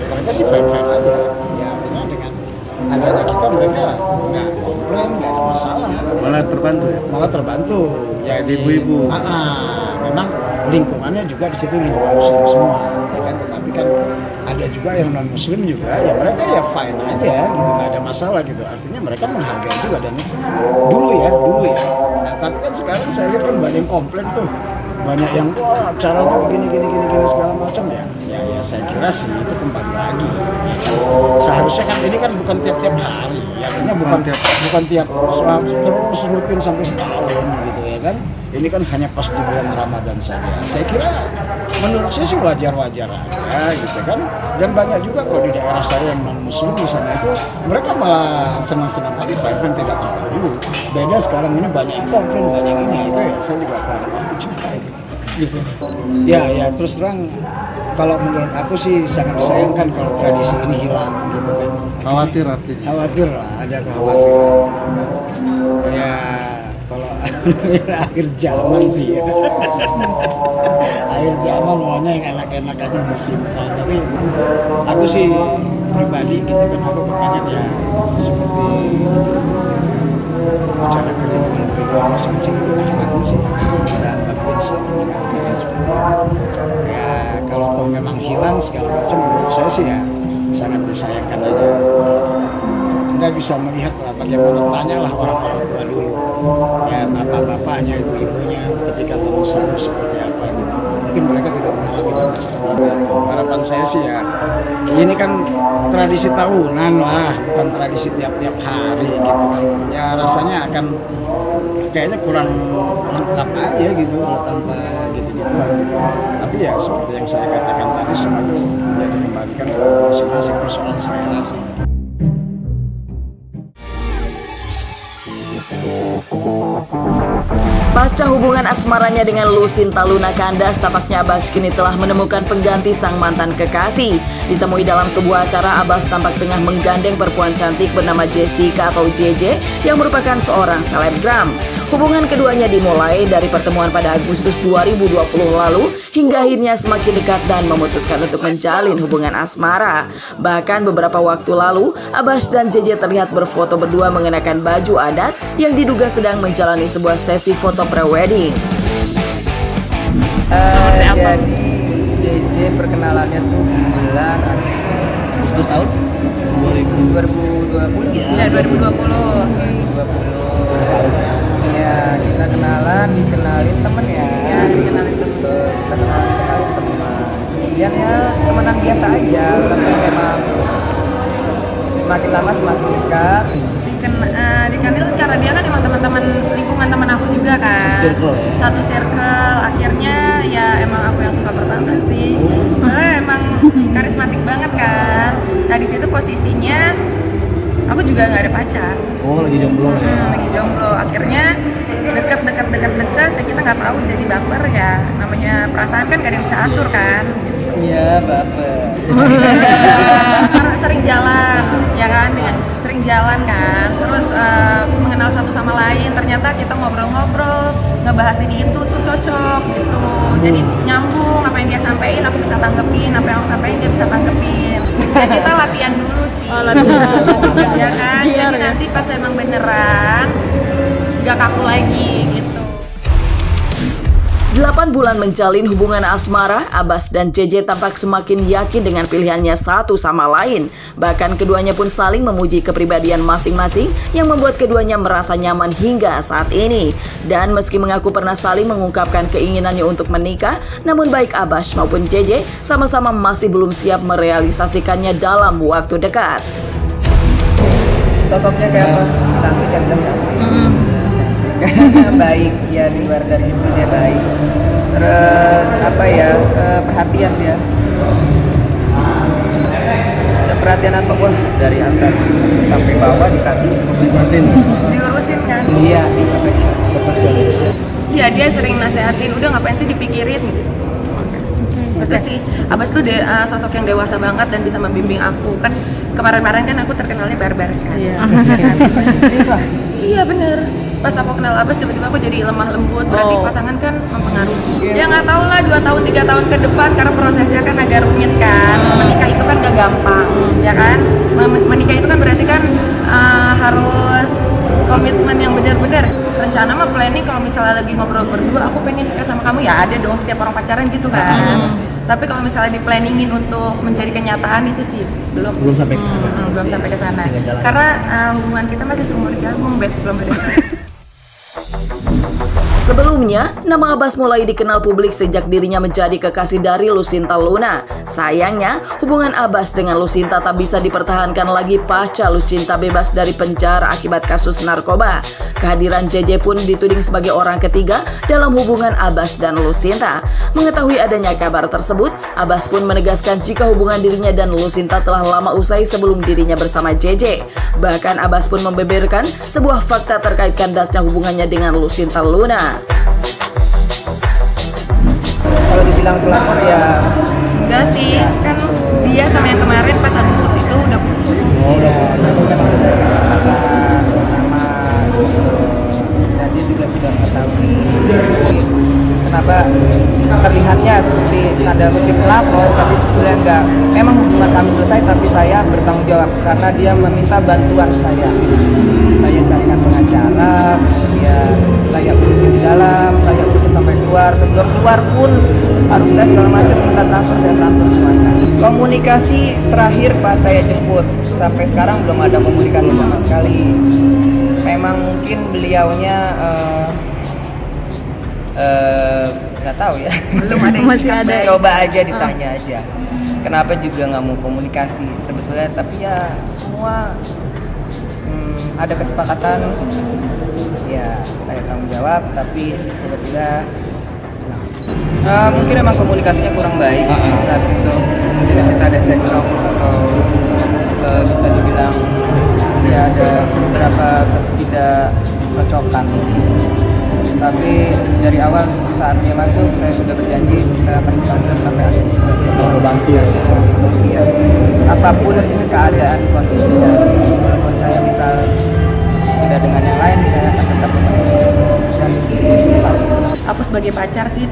mereka sih fine-fine aja. Ya artinya dengan adanya kita mereka nggak komplain, nggak ada masalah. Malah terbantu ya? Malah terbantu. Jadi ibu-ibu. Memang lingkungannya juga di situ lingkungan muslim semua, ya kan. Tetapi kan ada juga yang non muslim juga, ya mereka ya fine aja gitu, nggak ada masalah gitu. Artinya mereka menghargai juga dan dulu ya. Nah tapi kan sekarang saya lihat kan banyak yang komplain tuh, banyak yang wah caranya begini segala macam ya saya kira sih itu kembali lagi ya kan. Seharusnya kan ini kan bukan tiap-tiap hari ya, artinya bukan tiap terus rutin sampai setahun gitu ya kan. Ini kan hanya pas di bulan Ramadan saja. Saya kira menurut saya sih wajar-wajar aja gitu kan. Dan banyak juga kok di daerah saya yang non muslim di sana itu mereka malah senang-senang aja, fine tidak terganggu. Beda sekarang ini banyak yang komplain, banyak ini itu ya saya juga kurang tahu juga itu. Gitu. Ya terus terang kalau menurut aku sih sangat disayangkan kalau tradisi ini hilang gitu kan. Khawatir artinya? Khawatir lah, ada kekhawatiran gitu kan. Ya kalau akhir zaman sih ya. Akhir zaman maunya yang enak-enak aja yang simpel. Tapi aku sih pribadi gitu kan, aku kepengen ya seperti bicara kerinduan masa kecil itu kangen sih. Dan bisa dengan gaya seperti itu. Ya kalau toh memang hilang segala macam, menurut saya sih ya sangat disayangkan aja. Anda bisa melihat lah bagaimana, tanyalah orang-orang tua dulu, ya bapak-bapaknya, ibu-ibunya ketika bangun sahur seperti apa gitu. Mungkin mereka tidak mengalami hal seperti itu. Harapan saya sih ya ini kan tradisi tahunan lah, bukan tradisi tiap-tiap hari gitu kan. Ya rasanya akan kayaknya kurang lengkap aja gitu kalau tanpa gitu-gituan gitu. Tapi ya seperti yang saya katakan tadi, semua itu sudah dikembalikan ke masing-masing, persoalan selera sih. Pasca hubungan asmaranya dengan Lucinta Luna kandas, tampaknya Abbas kini telah menemukan pengganti sang mantan kekasih. Ditemui dalam sebuah acara, Abbas tampak tengah menggandeng perempuan cantik bernama Jessica atau JJ yang merupakan seorang selebgram. Hubungan keduanya dimulai dari pertemuan pada Agustus 2020 lalu hingga akhirnya semakin dekat dan memutuskan untuk menjalin hubungan asmara. Bahkan beberapa waktu lalu, Abbas dan JJ terlihat berfoto berdua mengenakan baju adat yang diduga sedang menjalani sebuah sesi foto pre-wedding. Jadi JJ perkenalannya tuh bulan Agustus tahun 2020 ya. 2020. Iya, kita dikenalin temen ya. Iya, dikenalin teman. Kemudian ya temenan biasa aja, tapi memang semakin lama semakin dekat. Dikenal karena dia kan emang teman-teman lingkungan teman aku juga kan, satu circle. Akhirnya ya emang aku yang suka pertama sih, soalnya emang karismatik banget kan. Nah di situ posisinya aku juga nggak ada pacar. Oh lagi jomblo ya? Lagi jomblo. Akhirnya deket ya kita nggak tahu jadi baper ya, namanya perasaan kan gak ada yang bisa atur kan. Iya baper. Karena sering jalan ya kan, sering jalan kan, terus mengenal satu sama lain, ternyata kita ngobrol-ngobrol ngebahas ini itu tuh cocok gitu, jadi nyambung, apa yang dia sampaikan aku bisa tanggepin, apa yang aku sampaikan dia bisa tanggepin. Ya kita latihan dulu sih, ya kan. Jadi nanti pas emang beneran nggak kaku lagi gitu. 8 bulan menjalin hubungan asmara, Abbas dan JJ tampak semakin yakin dengan pilihannya satu sama lain. Bahkan keduanya pun saling memuji kepribadian masing-masing yang membuat keduanya merasa nyaman hingga saat ini. Dan meski mengaku pernah saling mengungkapkan keinginannya untuk menikah, namun baik Abbas maupun JJ sama-sama masih belum siap merealisasikannya dalam waktu dekat. Sosoknya kayak apa? Cantik kan? Baik, ya di luar dari itu dia baik. Terus apa ya, perhatian dia. Seperhatian apa pun dari atas sampai bawah diperhatiin. Dilurusin kan? Iya, perfection. Iya, dia sering nasehatin, udah ngapain sih dipikirin gitu. Itu sih, Abbas tuh sosok yang dewasa banget dan bisa membimbing aku. Kan kemarin-kemarin kan aku terkenalnya barbar kan. Iya bener. Pas aku kenal Abbas tiba-tiba aku jadi lemah lembut, berarti pasangan kan mempengaruhi. Ya nggak tahu lah 2 tahun 3 tahun ke depan karena prosesnya kan agak rumit kan. Menikah itu kan gak gampang, ya kan? Menikah itu kan berarti kan harus komitmen yang benar-benar. Rencana mah planning kalau misalnya lagi ngobrol berdua, aku pengen nikah sama kamu, ya ada dong setiap orang pacaran gitu kan. Tapi kalau misalnya di-planningin untuk menjadi kenyataan itu sih belum sampai ke sana. Belum sampai ke sana. Karena hubungan kita masih seumur jagung, belum beda. Sebelumnya, nama Abbas mulai dikenal publik sejak dirinya menjadi kekasih dari Lucinta Luna. Sayangnya, hubungan Abbas dengan Lucinta tak bisa dipertahankan lagi pasca Lucinta bebas dari penjara akibat kasus narkoba. Kehadiran JJ pun dituding sebagai orang ketiga dalam hubungan Abbas dan Lucinta. Mengetahui adanya kabar tersebut, Abbas pun menegaskan jika hubungan dirinya dan Lucinta telah lama usai sebelum dirinya bersama JJ. Bahkan Abbas pun membeberkan sebuah fakta terkait kandasnya hubungannya dengan Lucinta Luna. Kalau dibilang pelakor ya enggak sih, kan dia sama yang kemarin pas Agustus itu udah putus. udah sama dan dia juga sudah mengetahui kenapa terlihatnya seperti tanda kutip pelakor, tapi sebetulnya enggak. Memang hubungan kami selesai, tapi saya bertanggung jawab karena dia meminta bantuan saya carikan pengacara, kemudian saya urusin di dalam, saya urusin sampai keluar. Sebelum keluar pun harus tes segala macam, minta transfer, saya transfer semuanya. Komunikasi terakhir pas saya jemput, sampai sekarang belum ada komunikasi sama sekali. Memang mungkin beliaunya nggak tahu ya, Belum ada yang Masih ada. coba aja ditanya aja kenapa juga nggak mau komunikasi sebetulnya, tapi ya semua ada kesepakatan, ya saya tanggung jawab, tapi tiba-tiba mungkin emang komunikasinya kurang baik saat itu. Mungkin kita ada cekcok atau bisa dibilang ya ada beberapa ketidakcocokan. Tapi dari awal saat dia masuk, saya sudah berjanji saya akan bantu sampai akhir. Bantu. Iya. Apapun keadaan kondisinya, walaupun saya bisa tidak dengan yang lain, saya akan tetap membantu dan Aku sebagai pacar sih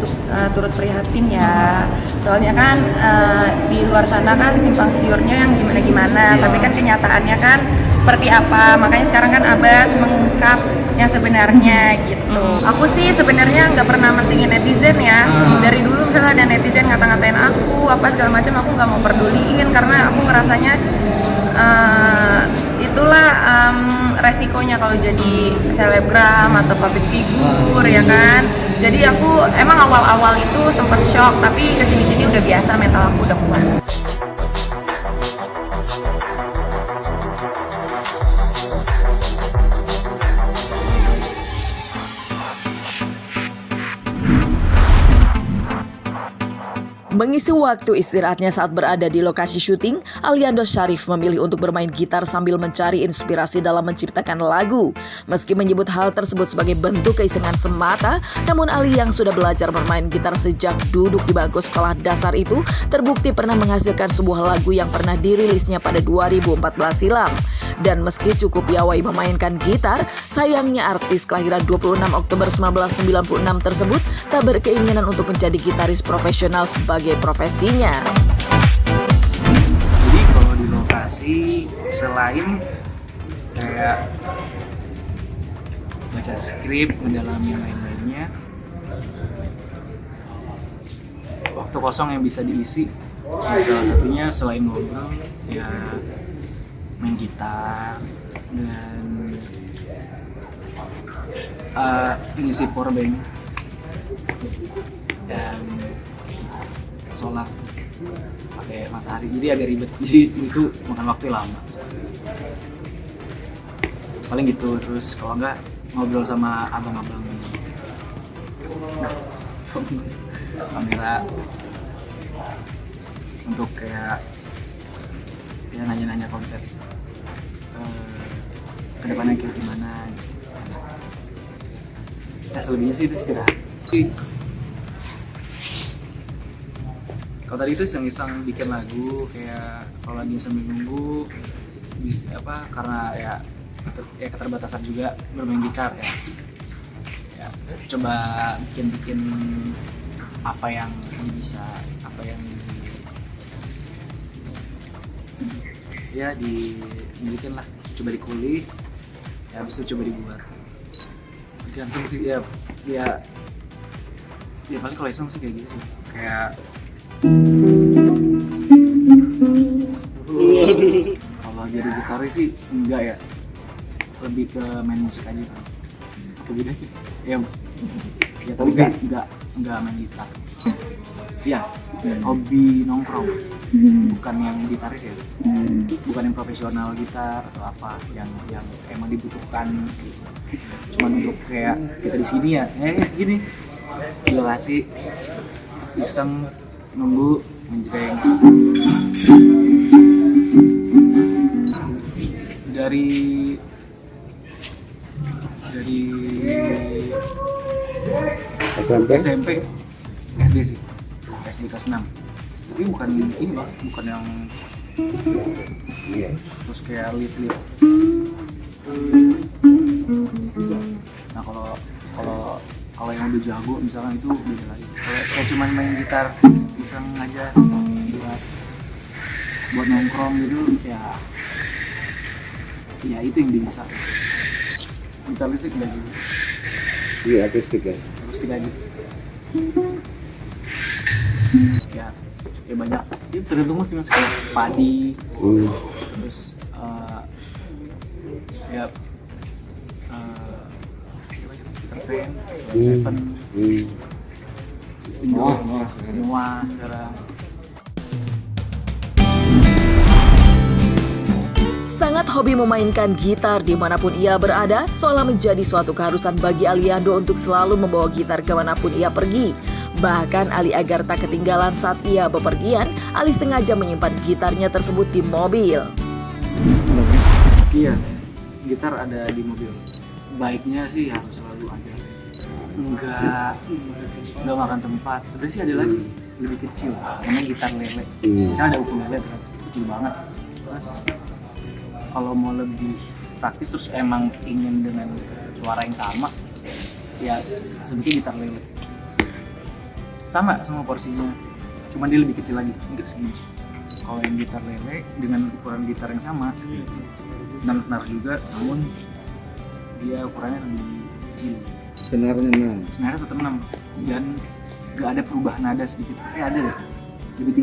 turut prihatin ya. Soalnya kan di luar sana kan simpang siurnya yang gimana-gimana, tapi kan kenyataannya kan seperti apa. Makanya sekarang kan Abbas mengungkap yang sebenarnya gitu. Aku sih sebenarnya nggak pernah mentingin netizen ya. Dari dulu misalnya ada netizen ngata-ngatain aku apa segala macam, aku nggak mau peduliin karena aku ngerasanya itulah resikonya kalau jadi selebgram atau public figure ya kan. Jadi aku emang awal-awal itu sempat shock, tapi kesini-sini udah biasa, mental aku udah kuat. Mengisi waktu istirahatnya saat berada di lokasi syuting, Aliando Syarif memilih untuk bermain gitar sambil mencari inspirasi dalam menciptakan lagu. Meski menyebut hal tersebut sebagai bentuk keisengan semata, namun Ali yang sudah belajar bermain gitar sejak duduk di bangku sekolah dasar itu terbukti pernah menghasilkan sebuah lagu yang pernah dirilisnya pada 2014 silam. Dan meski cukup piawai memainkan gitar, sayangnya artis kelahiran 26 Oktober 1996 tersebut tak berkeinginan untuk menjadi gitaris profesional sebagai profesinya. Jadi kalau di lokasi selain kayak baca skrip, mendalami yang lain-lainnya. Waktu kosong yang bisa diisi, ya salah satunya selain ngobrol, ya main gitar dan ngisi powerbank dan sholat pakai matahari, jadi agak ribet, jadi itu makan waktu lama paling gitu. Terus kalau enggak ngobrol sama abang-abang kamera untuk kayak ya nanya-nanya konsep kedepannya kayak gimana. Ya selebihnya sih udah istirahat. Kalau tadi itu iseng-iseng bikin lagu, kayak kalau lagi sambil nunggu karena ya keterbatasan juga bermain gitar ya coba bikin apa yang bisa, apa yang ya dimilikin lah, coba dikulik ya, habis itu coba dibuat. Gantung sih ya paling kalau iseng sih kayak gitu sih, kayak kalau jadi gitaris sih enggak ya, lebih ke main musik aja kan. Begitu sih ya tapi enggak main gitar ya, hobi nongkrong, bukan yang gitaris ya, bukan yang profesional gitar atau apa yang emang dibutuhkan gitu. Cuman untuk kayak kita di sini ya gini lokasi iseng nunggu menjreng. Dari SMP SD sih, SD kelas 6. Tapi bukan ini Bang, bukan yang terus kayak lead. Nah kalau yang udah jago misalkan itu beda lagi. Kalau kayak cuma main gitar iseng aja buat nongkrong gitu ya itu yang dia bisa. Gitar listrik udah gitu. Iya, akustik ya. Akustik aja. Ya banyak. Itu tergantung sih mas, padi. Terus Gitarpen, Seven, semua sekarang. Sangat hobi memainkan gitar dimanapun ia berada, seolah menjadi suatu keharusan bagi Aliando untuk selalu membawa gitar kemanapun ia pergi. Bahkan Ali agar tak ketinggalan saat ia bepergian, Ali sengaja menyimpan gitarnya tersebut di mobil. Iya, gitar ada di mobil. Baiknya sih harus selalu ada. Enggak makan tempat. Sebenarnya sih ada lagi lebih kecil, namanya gitar lele. Kita ada ukur lele, kecil banget. Kalau mau lebih praktis terus emang ingin dengan suara yang sama, ya sebetulnya gitar lele. Sama porsinya, cuma dia lebih kecil lagi, mungkin segini. Kalau yang gitar lele dengan ukuran gitar yang sama, 6 senar juga, namun dia ukurannya lebih kecil. Senarnya tetap 6 dan nggak ada perubahan nada sedikit. Ada deh, lebih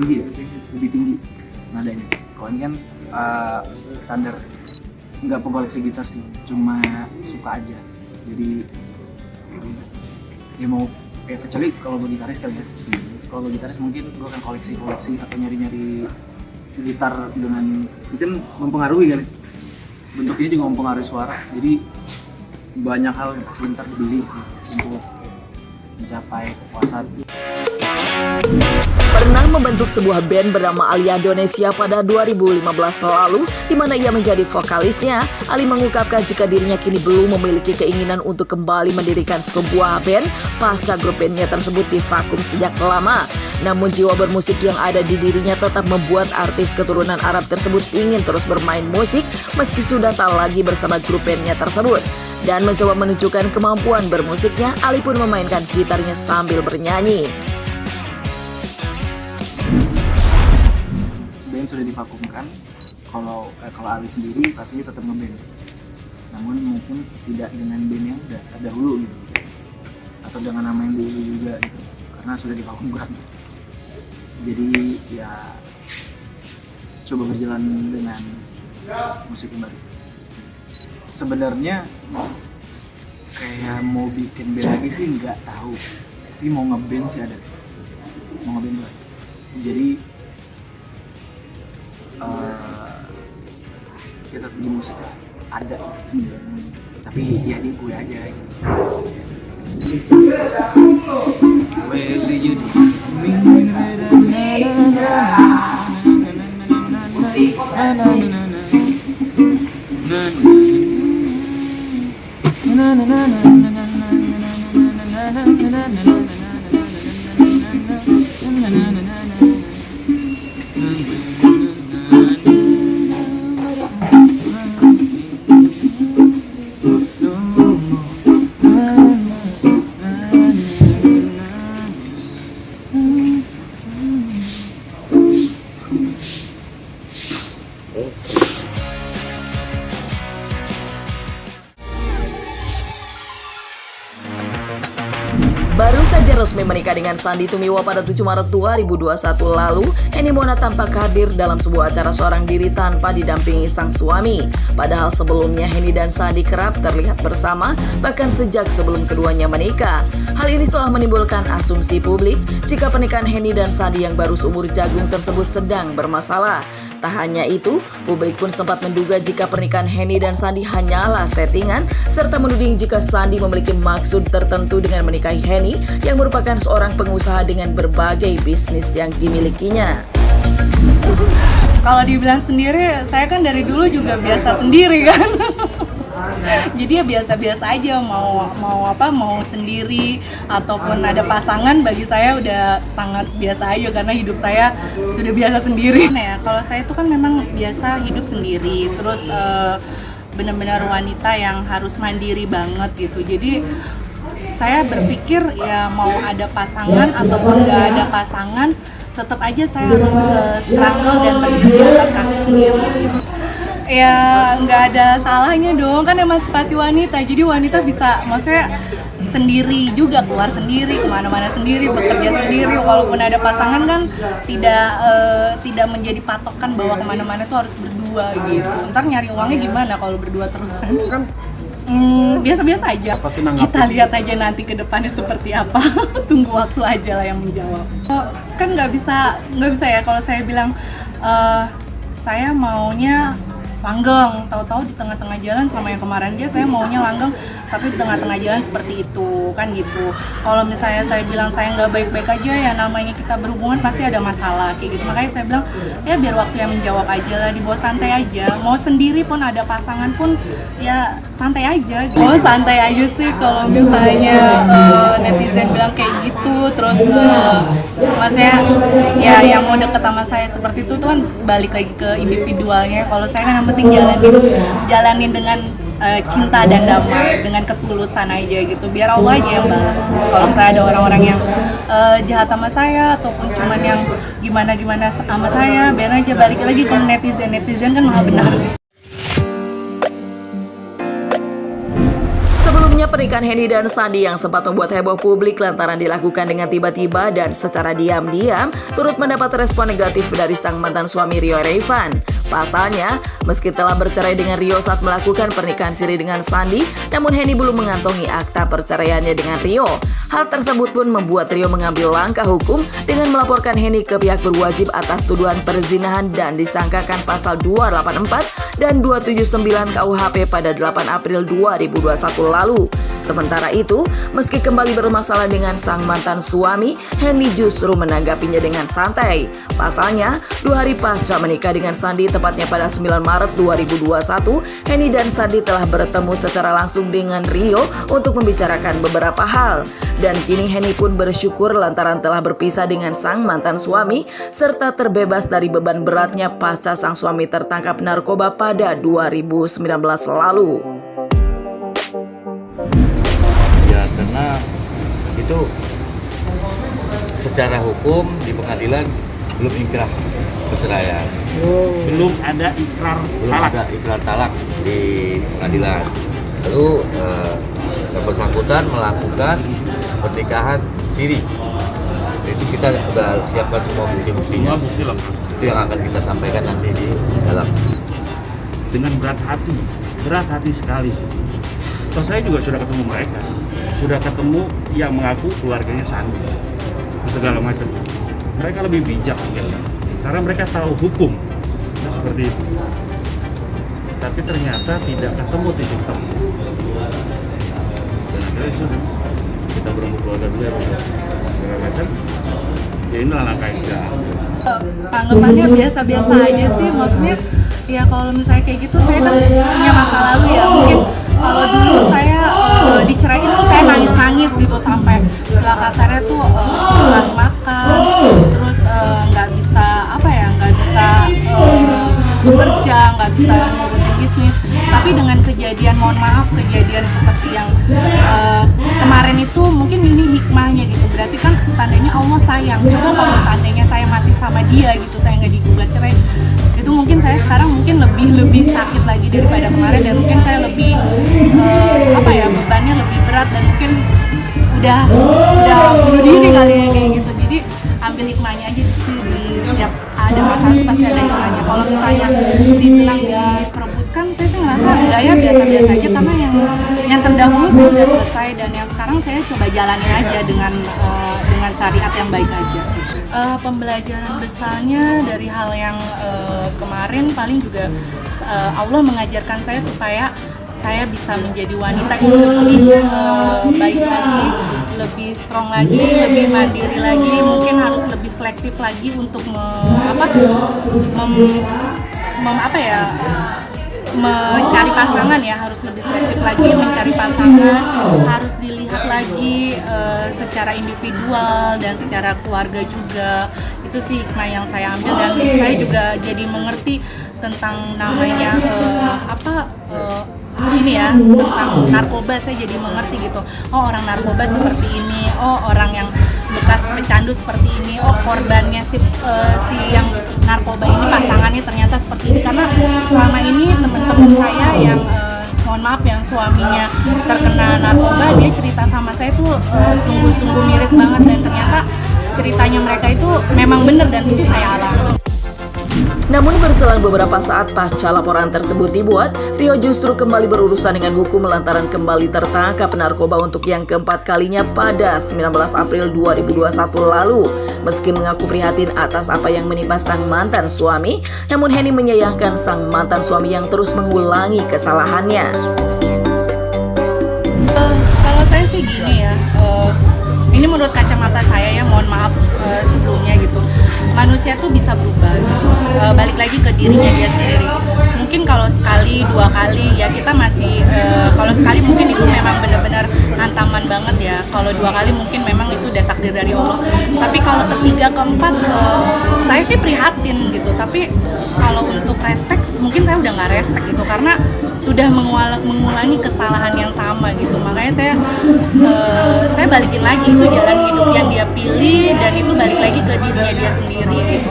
tinggi nadanya. Kalau ini kan standar, nggak pengoleksi gitar sih, cuma suka aja. Jadi ya mau kecuali kalau gue gitaris kali ya. Kalau gue gitaris mungkin gue akan koleksi atau nyari gitar dengan mungkin mempengaruhi kali. Bentuknya juga mempengaruhi suara. Jadi banyak hal yang sebentar dibeli untuk mencapai kepuasan. Pernah membentuk sebuah band bernama Aliandonesia pada 2015 lalu, di mana ia menjadi vokalisnya. Ali mengungkapkan jika dirinya kini belum memiliki keinginan untuk kembali mendirikan sebuah band pasca grup bandnya tersebut divakum sejak lama. Namun jiwa bermusik yang ada di dirinya tetap membuat artis keturunan Arab tersebut ingin terus bermain musik meski sudah tak lagi bersama grup bandnya tersebut. Dan mencoba menunjukkan kemampuan bermusiknya, Ali pun memainkan gitarnya sambil bernyanyi. Band sudah divakumkan. Kalau Ali sendiri pastinya tetap ngeband. namun mungkin tidak dengan band yang udah terdahulu gitu, atau dengan nama yang dulu juga gitu, karena sudah divakumkan. Jadi ya coba berjalan dengan musik yang baru. Sebenarnya kayak mau bikin band lagi sih nggak tahu, tapi mau ngeband sih ada, mau ngeband lagi. Jadi ya tetap di musik lah, ada, tapi ya di gue aja gitu. Will you do Baru saja resmi menikah dengan Sandy Tumiwa pada 7 Maret 2021 lalu, Henny Mona tampak hadir dalam sebuah acara seorang diri tanpa didampingi sang suami. Padahal sebelumnya Henny dan Sandy kerap terlihat bersama, bahkan sejak sebelum keduanya menikah. Hal ini seolah menimbulkan asumsi publik jika pernikahan Henny dan Sandy yang baru seumur jagung tersebut sedang bermasalah. Tak hanya itu, publik pun sempat menduga jika pernikahan Henny dan Sandy hanyalah settingan, serta menuding jika Sandy memiliki maksud tertentu dengan menikahi Henny yang merupakan seorang pengusaha dengan berbagai bisnis yang dimilikinya. Kalau dibilang sendiri, saya kan dari dulu juga biasa sendiri kan. Jadi ya biasa-biasa aja, mau sendiri ataupun ada pasangan, bagi saya udah sangat biasa aja karena hidup saya sudah biasa sendiri. Nah ya, kalau saya itu kan memang biasa hidup sendiri, terus benar-benar wanita yang harus mandiri banget gitu. Jadi saya berpikir ya mau ada pasangan ataupun nggak ada pasangan, tetap aja saya harus struggle dan berdiri atas kaki sendiri gitu. Ya nggak ada salahnya dong, kan emansipasi wanita, jadi wanita bisa maksudnya sendiri juga, keluar sendiri, kemana-mana sendiri, bekerja sendiri, walaupun ada pasangan kan tidak menjadi patokan bahwa kemana-mana tuh harus berdua gitu. Ntar nyari uangnya gimana kalau berdua terus kan? Biasa-biasa aja, kita lihat aja nanti ke depannya seperti apa. Tunggu waktu aja lah yang menjawab. Kan nggak bisa ya kalau saya bilang saya maunya langgeng, tahu-tahu di tengah-tengah jalan sama yang kemarin dia saya maunya langgeng, tapi di tengah-tengah jalan seperti itu kan gitu. Kalau misalnya saya bilang saya nggak baik-baik aja, ya namanya kita berhubungan pasti ada masalah kayak gitu. Makanya saya bilang ya biar waktu yang menjawab aja lah, dibawa santai aja. Mau sendiri pun ada pasangan pun ya santai aja. Oh santai aja sih kalau misalnya netizen bilang kayak gitu, terus maksudnya ya yang mau deket sama saya seperti itu tuh kan balik lagi ke individualnya. Kalau saya kan yang penting jalanin dengan cinta dan damai, dengan ketulusan aja gitu, biar Allah aja yang balas. Kalau misalnya ada orang-orang yang jahat sama saya ataupun cuman yang gimana-gimana sama saya, biar aja balik lagi ke netizen kan maha benar. Sebelumnya pernikahan Henny dan Sandy yang sempat membuat heboh publik lantaran dilakukan dengan tiba-tiba dan secara diam-diam turut mendapat respon negatif dari sang mantan suami Rio Raivan. Pasalnya, meski telah bercerai dengan Rio saat melakukan pernikahan siri dengan Sandy, namun Henny belum mengantongi akta perceraiannya dengan Rio. Hal tersebut pun membuat Rio mengambil langkah hukum dengan melaporkan Henny ke pihak berwajib atas tuduhan perzinahan dan disangkakan pasal 284 dan 279 KUHP pada 8 April 2021 lalu. Sementara itu, meski kembali bermasalah dengan sang mantan suami, Henny justru menanggapinya dengan santai. Pasalnya, 2 hari pasca menikah dengan Sandy, tepatnya pada 9 Maret 2021, Henny dan Sandy telah bertemu secara langsung dengan Rio untuk membicarakan beberapa hal. Dan kini Henny pun bersyukur lantaran telah berpisah dengan sang mantan suami, serta terbebas dari beban beratnya pasca sang suami tertangkap narkoba pada 2019 lalu. Karena itu secara hukum di pengadilan belum ingkrah perceraian. Belum ada ikrar Belum talak. ada ikrar talak di pengadilan. Lalu yang bersangkutan melakukan pernikahan siri. Itu kita sudah siapkan semua bukti-buktinya. Semua bukti lengkap. Itu yang akan kita sampaikan nanti di dalam. Dengan berat hati sekali. Toh saya juga sudah ketemu mereka, sudah ketemu yang mengaku keluarganya Sandi, segala macam. Mereka lebih bijak mungkin, karena mereka tahu hukum, nah, seperti itu. Tapi ternyata tidak ketemu titik temu. Dan akhirnya sudah kita berembuk keluarga dia, segala macam. Ya inilah langkah yang kita ambil. Tanggapannya biasa-biasa aja sih, maksudnya ya kalau misalnya kayak gitu saya kan punya masa lalu ya, mungkin kalau dulu saya diceraiin tuh saya nangis-nangis gitu sampai istilah kasarnya tuh susah makan, terus nggak bisa nggak bisa bekerja, nggak bisa ngurusin bisnis. Tapi dengan kejadian, mohon maaf, kejadian seperti yang kemarin itu mungkin ini hikmahnya gitu, berarti kan tandanya Allah sayang. Coba kalau tandanya saya masih sama dia gitu, saya nggak digugat cerai, itu mungkin saya sekarang mungkin lebih sakit lagi daripada kemarin, dan mungkin saya lebih bebannya lebih berat, dan mungkin udah bunuh diri kali ya kayak gitu. Jadi ambil hikmahnya aja sih, di setiap ada masalah itu pasti ada hikmahnya. Kalau misalnya dibilang diperebutkan, saya sih ngerasa enggak ya, biasa-biasa aja, karena yang terdahulu saya sudah selesai, dan yang sekarang saya coba jalanin aja dengan syariat yang baik aja. Pembelajaran besarnya dari hal yang kemarin paling juga Allah mengajarkan saya supaya saya bisa menjadi wanita yang lebih baik lagi, lebih strong lagi, lebih mandiri lagi, mungkin harus lebih selektif lagi untuk mencari pasangan ya, harus lebih selektif lagi mencari pasangan, harus dilihat lagi secara individual dan secara keluarga juga. Itu sih hikmah yang saya ambil, dan saya juga jadi mengerti tentang namanya tentang narkoba. Saya jadi mengerti gitu, oh orang narkoba seperti ini, oh orang yang bekas pecandu seperti ini, oh korbannya si yang narkoba ini pasangannya ternyata seperti ini. Karena selama ini teman-teman saya yang mohon maaf yang suaminya terkena narkoba, dia cerita sama saya tuh sungguh-sungguh miris banget, dan ternyata ceritanya mereka itu memang benar, dan itu saya alami. Namun berselang beberapa saat pasca laporan tersebut dibuat, Rio justru kembali berurusan dengan hukum lantaran kembali tertangkap narkoba untuk yang keempat kalinya pada 19 April 2021 lalu. Meski mengaku prihatin atas apa yang menimpa sang mantan suami, namun Henny menyayangkan sang mantan suami yang terus mengulangi kesalahannya. Kalau saya sih gini ya, ini menurut kacamata saya ya, mohon maaf sebelumnya gitu. Manusia tuh bisa berubah, balik lagi ke dirinya dia sendiri. Mungkin kalau sekali, dua kali ya kita masih, kalau sekali mungkin itu memang benar-benar hantaman banget ya. Kalau dua kali mungkin memang itu udah takdir dari Allah. Tapi kalau ketiga, keempat, saya sih prihatin gitu. Tapi kalau untuk respect, mungkin saya udah nggak respect gitu, karena sudah mengulangi kesalahan yang sama gitu. Makanya saya balikin lagi, itu jalan hidup yang dia pilih, dan itu balik lagi ke dirinya dia sendiri gitu.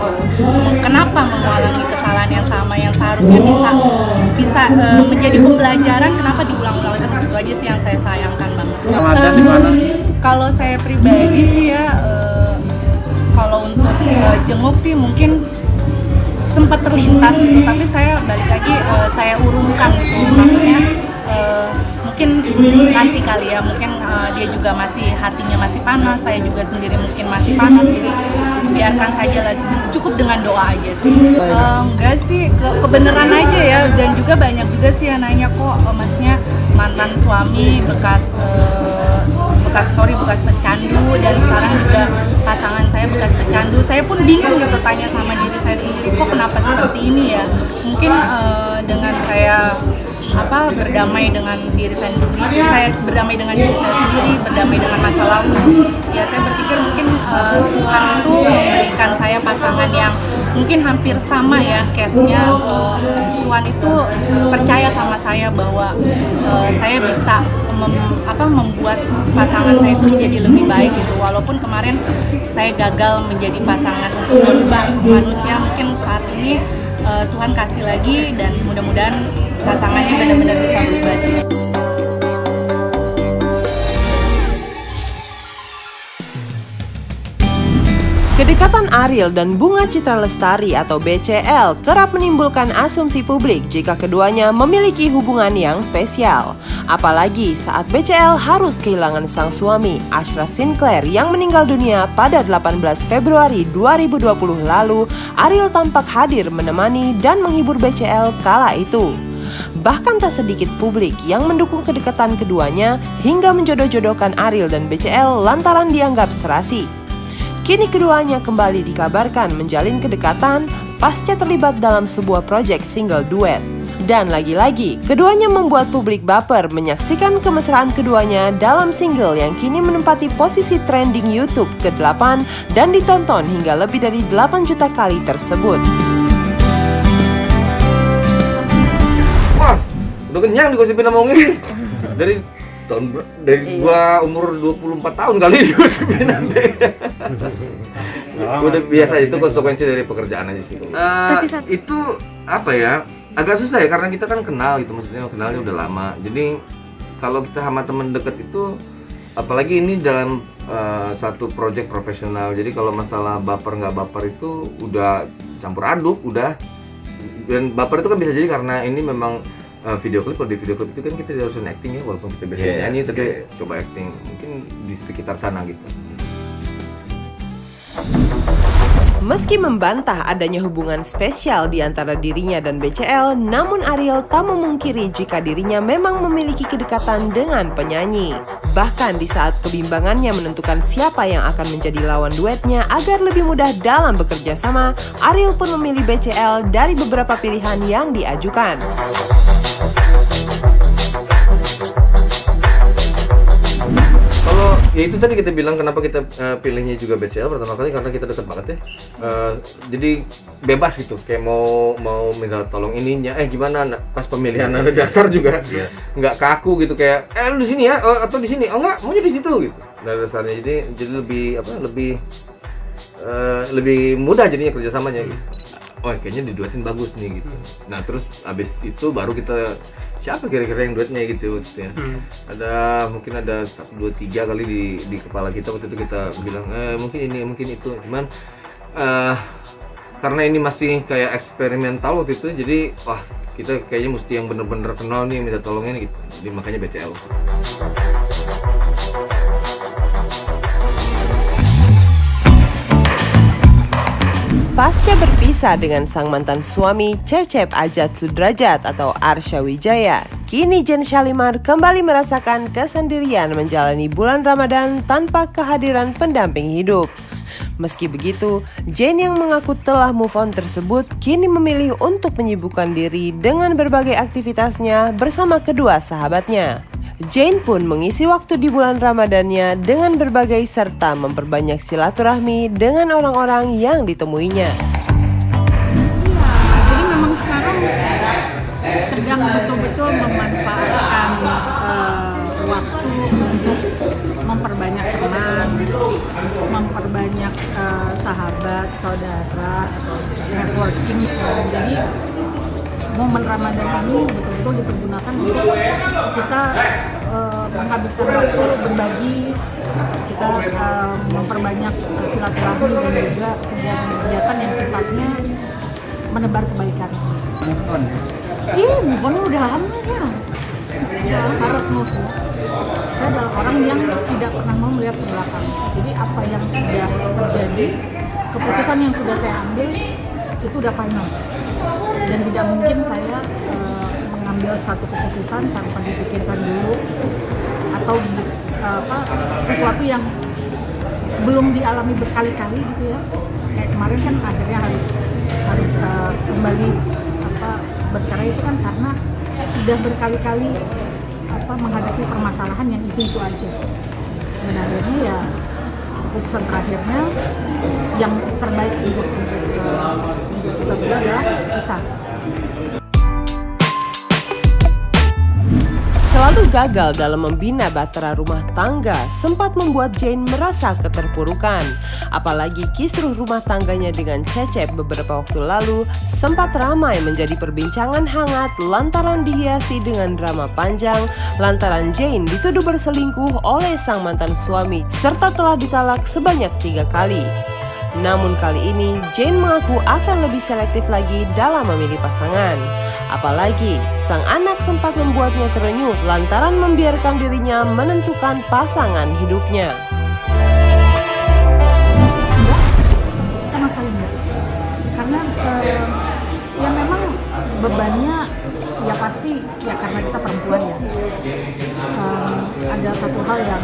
Kenapa mengulangi kesalahan yang sama yang seharusnya bisa menjadi pembelajaran, kenapa diulang-ulang terus? Itu aja sih yang saya sayangkan banget. Kalau saya pribadi sih ya, kalau untuk jenguk sih mungkin sempat terlintas gitu, tapi saya balik lagi saya urungkan gitu, maksudnya mungkin nanti kali ya, mungkin dia juga hatinya masih panas, saya juga sendiri mungkin masih panas, jadi biarkan saja lah, cukup dengan doa aja sih. Enggak sih, kebenaran aja ya, dan juga banyak juga sih yang nanya kok maksudnya mantan suami bekas pecandu, dan sekarang juga pasangan saya bekas pecandu. Saya pun bingung gitu, tanya sama diri saya sendiri, kok kenapa seperti ini ya. Mungkin dengan saya berdamai dengan diri saya sendiri, berdamai dengan diri saya sendiri, berdamai dengan masa lalu. Ya saya berpikir mungkin Tuhan itu memberikan saya pasangan yang mungkin hampir sama ya case-nya. Tuhan itu percaya sama saya bahwa saya bisa membuat pasangan saya itu menjadi lebih baik gitu. Walaupun kemarin saya gagal menjadi pasangan untuk merubah manusia, mungkin saat ini Tuhan kasih lagi dan mudah-mudahan pasangannya benar-benar bisa berubah sih. Kedekatan Ariel dan Bunga Citra Lestari atau BCL kerap menimbulkan asumsi publik jika keduanya memiliki hubungan yang spesial. Apalagi saat BCL harus kehilangan sang suami, Ashraf Sinclair, yang meninggal dunia pada 18 Februari 2020 lalu, Ariel tampak hadir menemani dan menghibur BCL kala itu. Bahkan tak sedikit publik yang mendukung kedekatan keduanya hingga menjodoh-jodohkan Ariel dan BCL lantaran dianggap serasi. Kini keduanya kembali dikabarkan menjalin kedekatan pasca terlibat dalam sebuah proyek single duet. Dan lagi-lagi, keduanya membuat publik baper menyaksikan kemesraan keduanya dalam single yang kini menempati posisi trending YouTube ke-8 dan ditonton hingga lebih dari 8 juta kali tersebut. Wah, udah kenyang digosipin sama Ongin. Dari gua umur 24 tahun kali digosipin nanti. Udah biasa, itu konsekuensi dari pekerjaan aja sih. Itu apa ya? Agak susah ya karena kita kan kenal gitu, maksudnya kenalnya udah lama. Jadi kalau kita sama teman deket itu, apalagi ini dalam satu project profesional. Jadi kalau masalah baper nggak baper itu udah campur aduk, udah. Dan baper itu kan bisa jadi karena ini memang video klip. Kalau di video klip itu kan kita harus acting ya, walaupun kita biasanya nyanyi, tapi coba acting mungkin di sekitar sana gitu. Meski membantah adanya hubungan spesial di antara dirinya dan BCL, namun Ariel tak memungkiri jika dirinya memang memiliki kedekatan dengan penyanyi. Bahkan di saat kebimbangannya menentukan siapa yang akan menjadi lawan duetnya agar lebih mudah dalam bekerja sama, Ariel pun memilih BCL dari beberapa pilihan yang diajukan. Ya itu tadi kita bilang kenapa kita pilihnya juga BCL pertama kali karena kita dekat banget ya. Jadi bebas gitu, kayak mau minta tolong ininya, gimana pas pemilihan nada dasar juga nggak kaku gitu, kayak lu di sini ya atau di sini, enggak maunya di situ gitu. Nada dasarnya jadi lebih mudah jadinya kerjasamanya gitu. Kayaknya diduetin bagus nih gitu. Nah terus abis itu baru kita siapa kira-kira yang duetnya gitu ya. Mungkin ada 1, 2, 3 kali di kepala kita waktu itu kita bilang mungkin ini mungkin itu, cuman karena ini masih kayak eksperimental waktu itu, jadi kita kayaknya mesti yang bener-bener kenal nih minta tolongnya gitu, jadi makanya BCL. Pasca berpisah dengan sang mantan suami Cecep Ajat Sudrajat atau Arsya Wijaya, kini Jane Shalimar kembali merasakan kesendirian menjalani bulan Ramadan tanpa kehadiran pendamping hidup. Meski begitu, Jane yang mengaku telah move on tersebut kini memilih untuk menyibukkan diri dengan berbagai aktivitasnya bersama kedua sahabatnya. Jane pun mengisi waktu di bulan Ramadannya dengan berbagai serta memperbanyak silaturahmi dengan orang-orang yang ditemuinya. Jadi memang sekarang sedang betul-betul memanfaatkan waktu untuk memperbanyak teman, memperbanyak sahabat, saudara, networking. Jadi momen Ramadan ini betul-betul dipergunakan untuk kita menghabiskan waktu berbagi, kita memperbanyak silaturahmi dan juga kegiatan-kegiatan yang sifatnya menebar kebaikan. Move on udah lama ya. Harus move on. Saya adalah orang yang tidak pernah mau melihat ke belakang. Jadi apa yang sudah terjadi, keputusan yang sudah saya ambil itu udah final. Dan tidak mungkin saya mengambil satu keputusan tanpa dipikirkan dulu atau sesuatu yang belum dialami berkali-kali gitu ya. Kayak kemarin kan akhirnya harus kembali bercerai itu kan karena sudah berkali-kali menghadapi permasalahan yang itu aja. Dan akhirnya ya keputusan terakhirnya yang terbaik untuk kita berdua adalah pisah. Selalu gagal dalam membina bahtera rumah tangga sempat membuat Jane merasa keterpurukan. Apalagi kisruh rumah tangganya dengan Cecep beberapa waktu lalu sempat ramai menjadi perbincangan hangat lantaran dihiasi dengan drama panjang lantaran Jane dituduh berselingkuh oleh sang mantan suami serta telah ditalak sebanyak 3 kali. Namun kali ini Jane mengaku akan lebih selektif lagi dalam memilih pasangan. Apalagi sang anak sempat membuatnya terenyuh lantaran membiarkan dirinya menentukan pasangan hidupnya. Enggak, sama sekali enggak. Karena ya memang bebannya ya pasti ya karena kita perempuan ya. Ada satu hal yang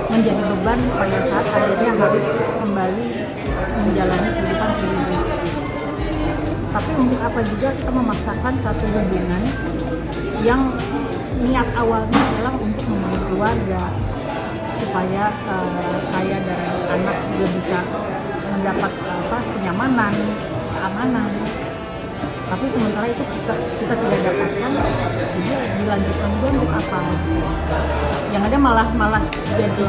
menjadi beban pada saat akhirnya harus kembali menjalani kehidupan sendiri. Tapi untuk apa juga kita memaksakan satu hubungan yang niat awalnya adalah untuk membangun keluarga supaya saya dan anak juga bisa mendapat kenyamanan, keamanan. Tapi sementara itu kita tidak dapatkan, jadi dilanjutkan juga untuk apa? Yang ada malah jadi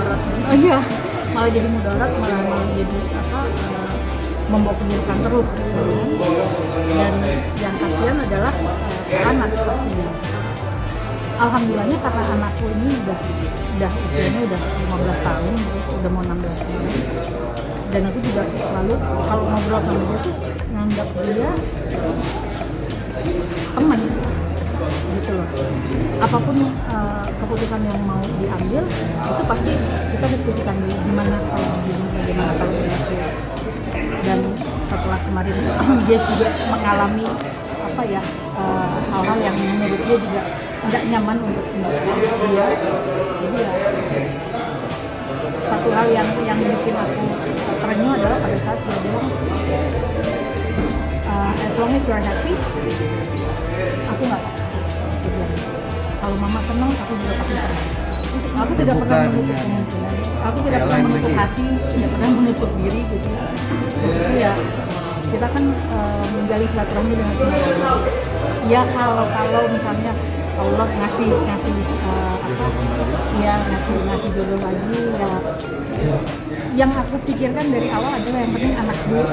malah jadi mudarat, malah jadi membokongkan terus. Dan yang kasihan adalah anak pastinya. Alhamdulillahnya karena anakku ini udah usianya udah 15 tahun, udah mau 16 tahun. Dan aku juga selalu kalau ngobrol sama dia tuh nganggap dia teman gitu loh. Apapun keputusan yang mau diambil itu pasti kita diskusikan dulu gimana kalau begini, bagaimana kalau begitu. Dan setelah kemarin dia juga mengalami hal-hal yang menurut dia juga tidak nyaman untuk dia. Jadi ya satu hal yang bikin aku terenyuh adalah pada saat dia bilang as long as you are happy, aku nggak apa-apa. Kalau mama senang, aku juga pasti senang. Aku tidak pernah menutup kemungkinan. Aku tidak pernah menutup hati, tidak pernah menutup diri gitu. Jadi ya kita kan menggali silaturahmi dengan semua. Ya kalau misalnya Allah ngasih jodoh lagi ya. Yang aku pikirkan dari awal adalah yang penting anak gue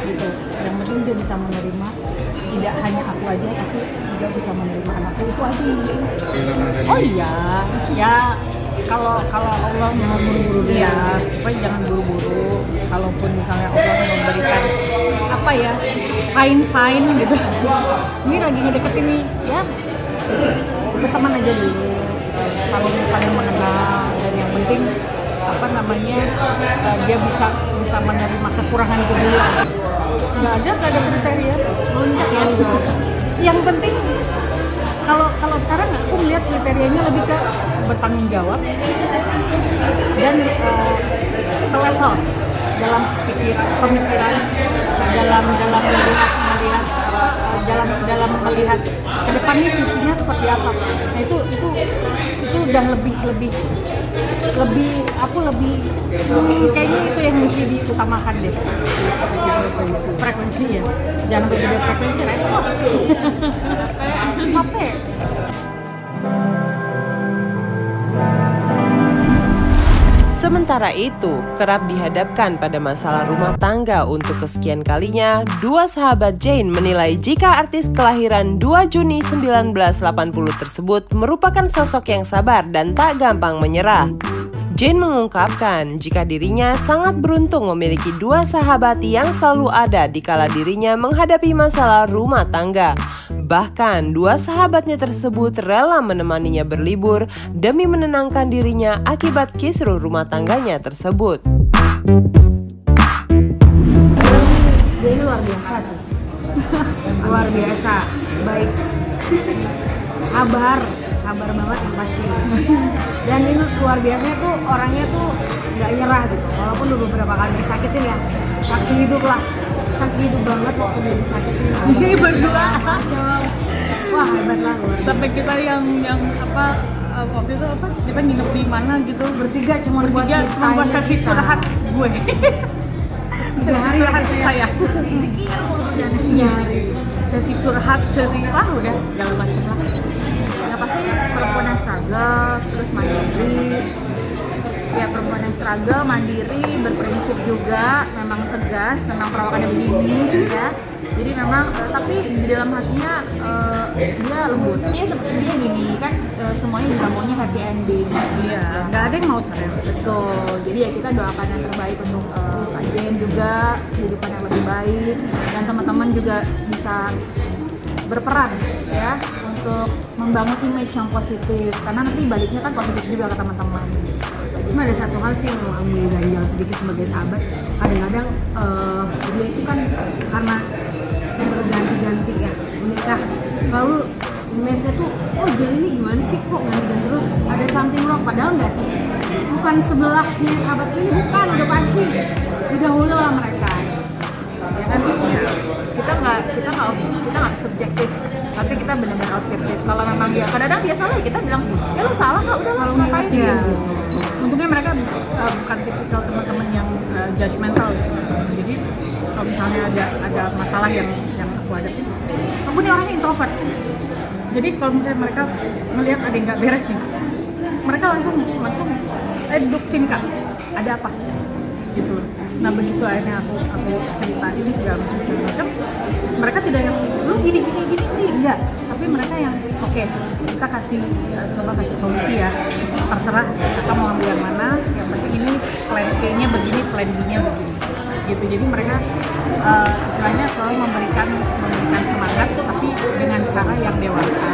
gitu. Yang penting dia bisa menerima tidak hanya aku aja tapi juga bisa menerima anakku, itu aja. Oh iya, ya kalau Allah jangan buru-buru dia, jangan buru-buru. Kalaupun misalnya Allah memberikan sign gitu, ini lagi ngedeketin nih, ya berteman aja dulu, saling mengenal, dan yang penting dia bisa menerima kekurangan itu dulu. Nggak ada kriteria loncat ya gitu. Yang penting kalau sekarang aku melihat kriterianya lebih ke bertanggung jawab dan selevel dalam pemikiran, dalam melihat ke depannya visinya seperti apa. Nah itu udah lebih kayaknya itu yang mesti diutamakan deh. Frekuensi ya, jangan berbeda frekuensi repot. Capek. Sementara itu, kerap dihadapkan pada masalah rumah tangga untuk kesekian kalinya, dua sahabat Jane menilai jika artis kelahiran 2 Juni 1980 tersebut merupakan sosok yang sabar dan tak gampang menyerah. Jane mengungkapkan jika dirinya sangat beruntung memiliki dua sahabat yang selalu ada di kala dirinya menghadapi masalah rumah tangga. Bahkan dua sahabatnya tersebut rela menemaninya berlibur demi menenangkan dirinya akibat kisruh rumah tangganya tersebut. Dia ini luar biasa sih. Luar biasa, baik, sabar banget yang pasti. Dan ini luar biasanya tuh orangnya tuh nggak nyerah gitu, walaupun udah beberapa kali disakitin ya. Saksi hidup banget waktu dia disakitin. Ini berdua macam, wah hebat lah. Sampai kita yang waktu itu kita nginep di mana gitu bertiga cuma buat sesi curhat gue. Sesi curhat saya. Sesi curhat, udah segala macam lah. Ya pasti struggle, terus mandiri. Ya perempuan yang struggle, mandiri, berprinsip juga, memang tegas, memang perawakannya begini ya. Jadi memang tapi di dalam hatinya dia lembut. Dia seperti dia gini kan, semuanya juga maunya happy ending. Iya, nggak ada yang mau cerai. Betul. Jadi ya kita doakan yang terbaik untuk Kak Jen juga, kehidupan yang lebih baik, dan teman-teman juga bisa berperan ya untuk membangun image yang positif, karena nanti baliknya kan positif juga ke teman-teman. Cuma ada satu hal sih yang mengganjal sedikit sebagai sahabat. Kadang-kadang dia itu kan karena berganti-ganti ya menikah, selalu image-nya tuh, oh jadi ini gimana sih kok ganti-ganti terus, ada something wrong, padahal nggak sih, bukan sebelahnya sahabatku ini, bukan, udah pasti didahului oleh mereka ya kan. Kita nggak subjektif, tapi kita benar-benar objektif. Kalau memang dia kadang-kadang dia salah, kita bilang ya lo salah kak, udah lo ngapain Ya. gitu. Untungnya mereka bukan tipikal teman-teman yang judgmental gitu. Jadi kalau misalnya ada masalah yang aku hadapi, aku nih orangnya introvert. Jadi kalau misalnya mereka melihat ada yang nggak beres nih, mereka langsung duduk sini kak, ada apa? Gitu. Nah begitu akhirnya aku cerita ini segala macam, mereka tidak yang lu gini sih, enggak. Tapi mereka yang oke, kita coba kasih solusi ya, terserah kita mau ambil yang mana, yang penting ini plan A-nya begini, plan B-nya begini gitu. Jadi mereka istilahnya selalu memberikan semangat, tapi dengan cara yang dewasa.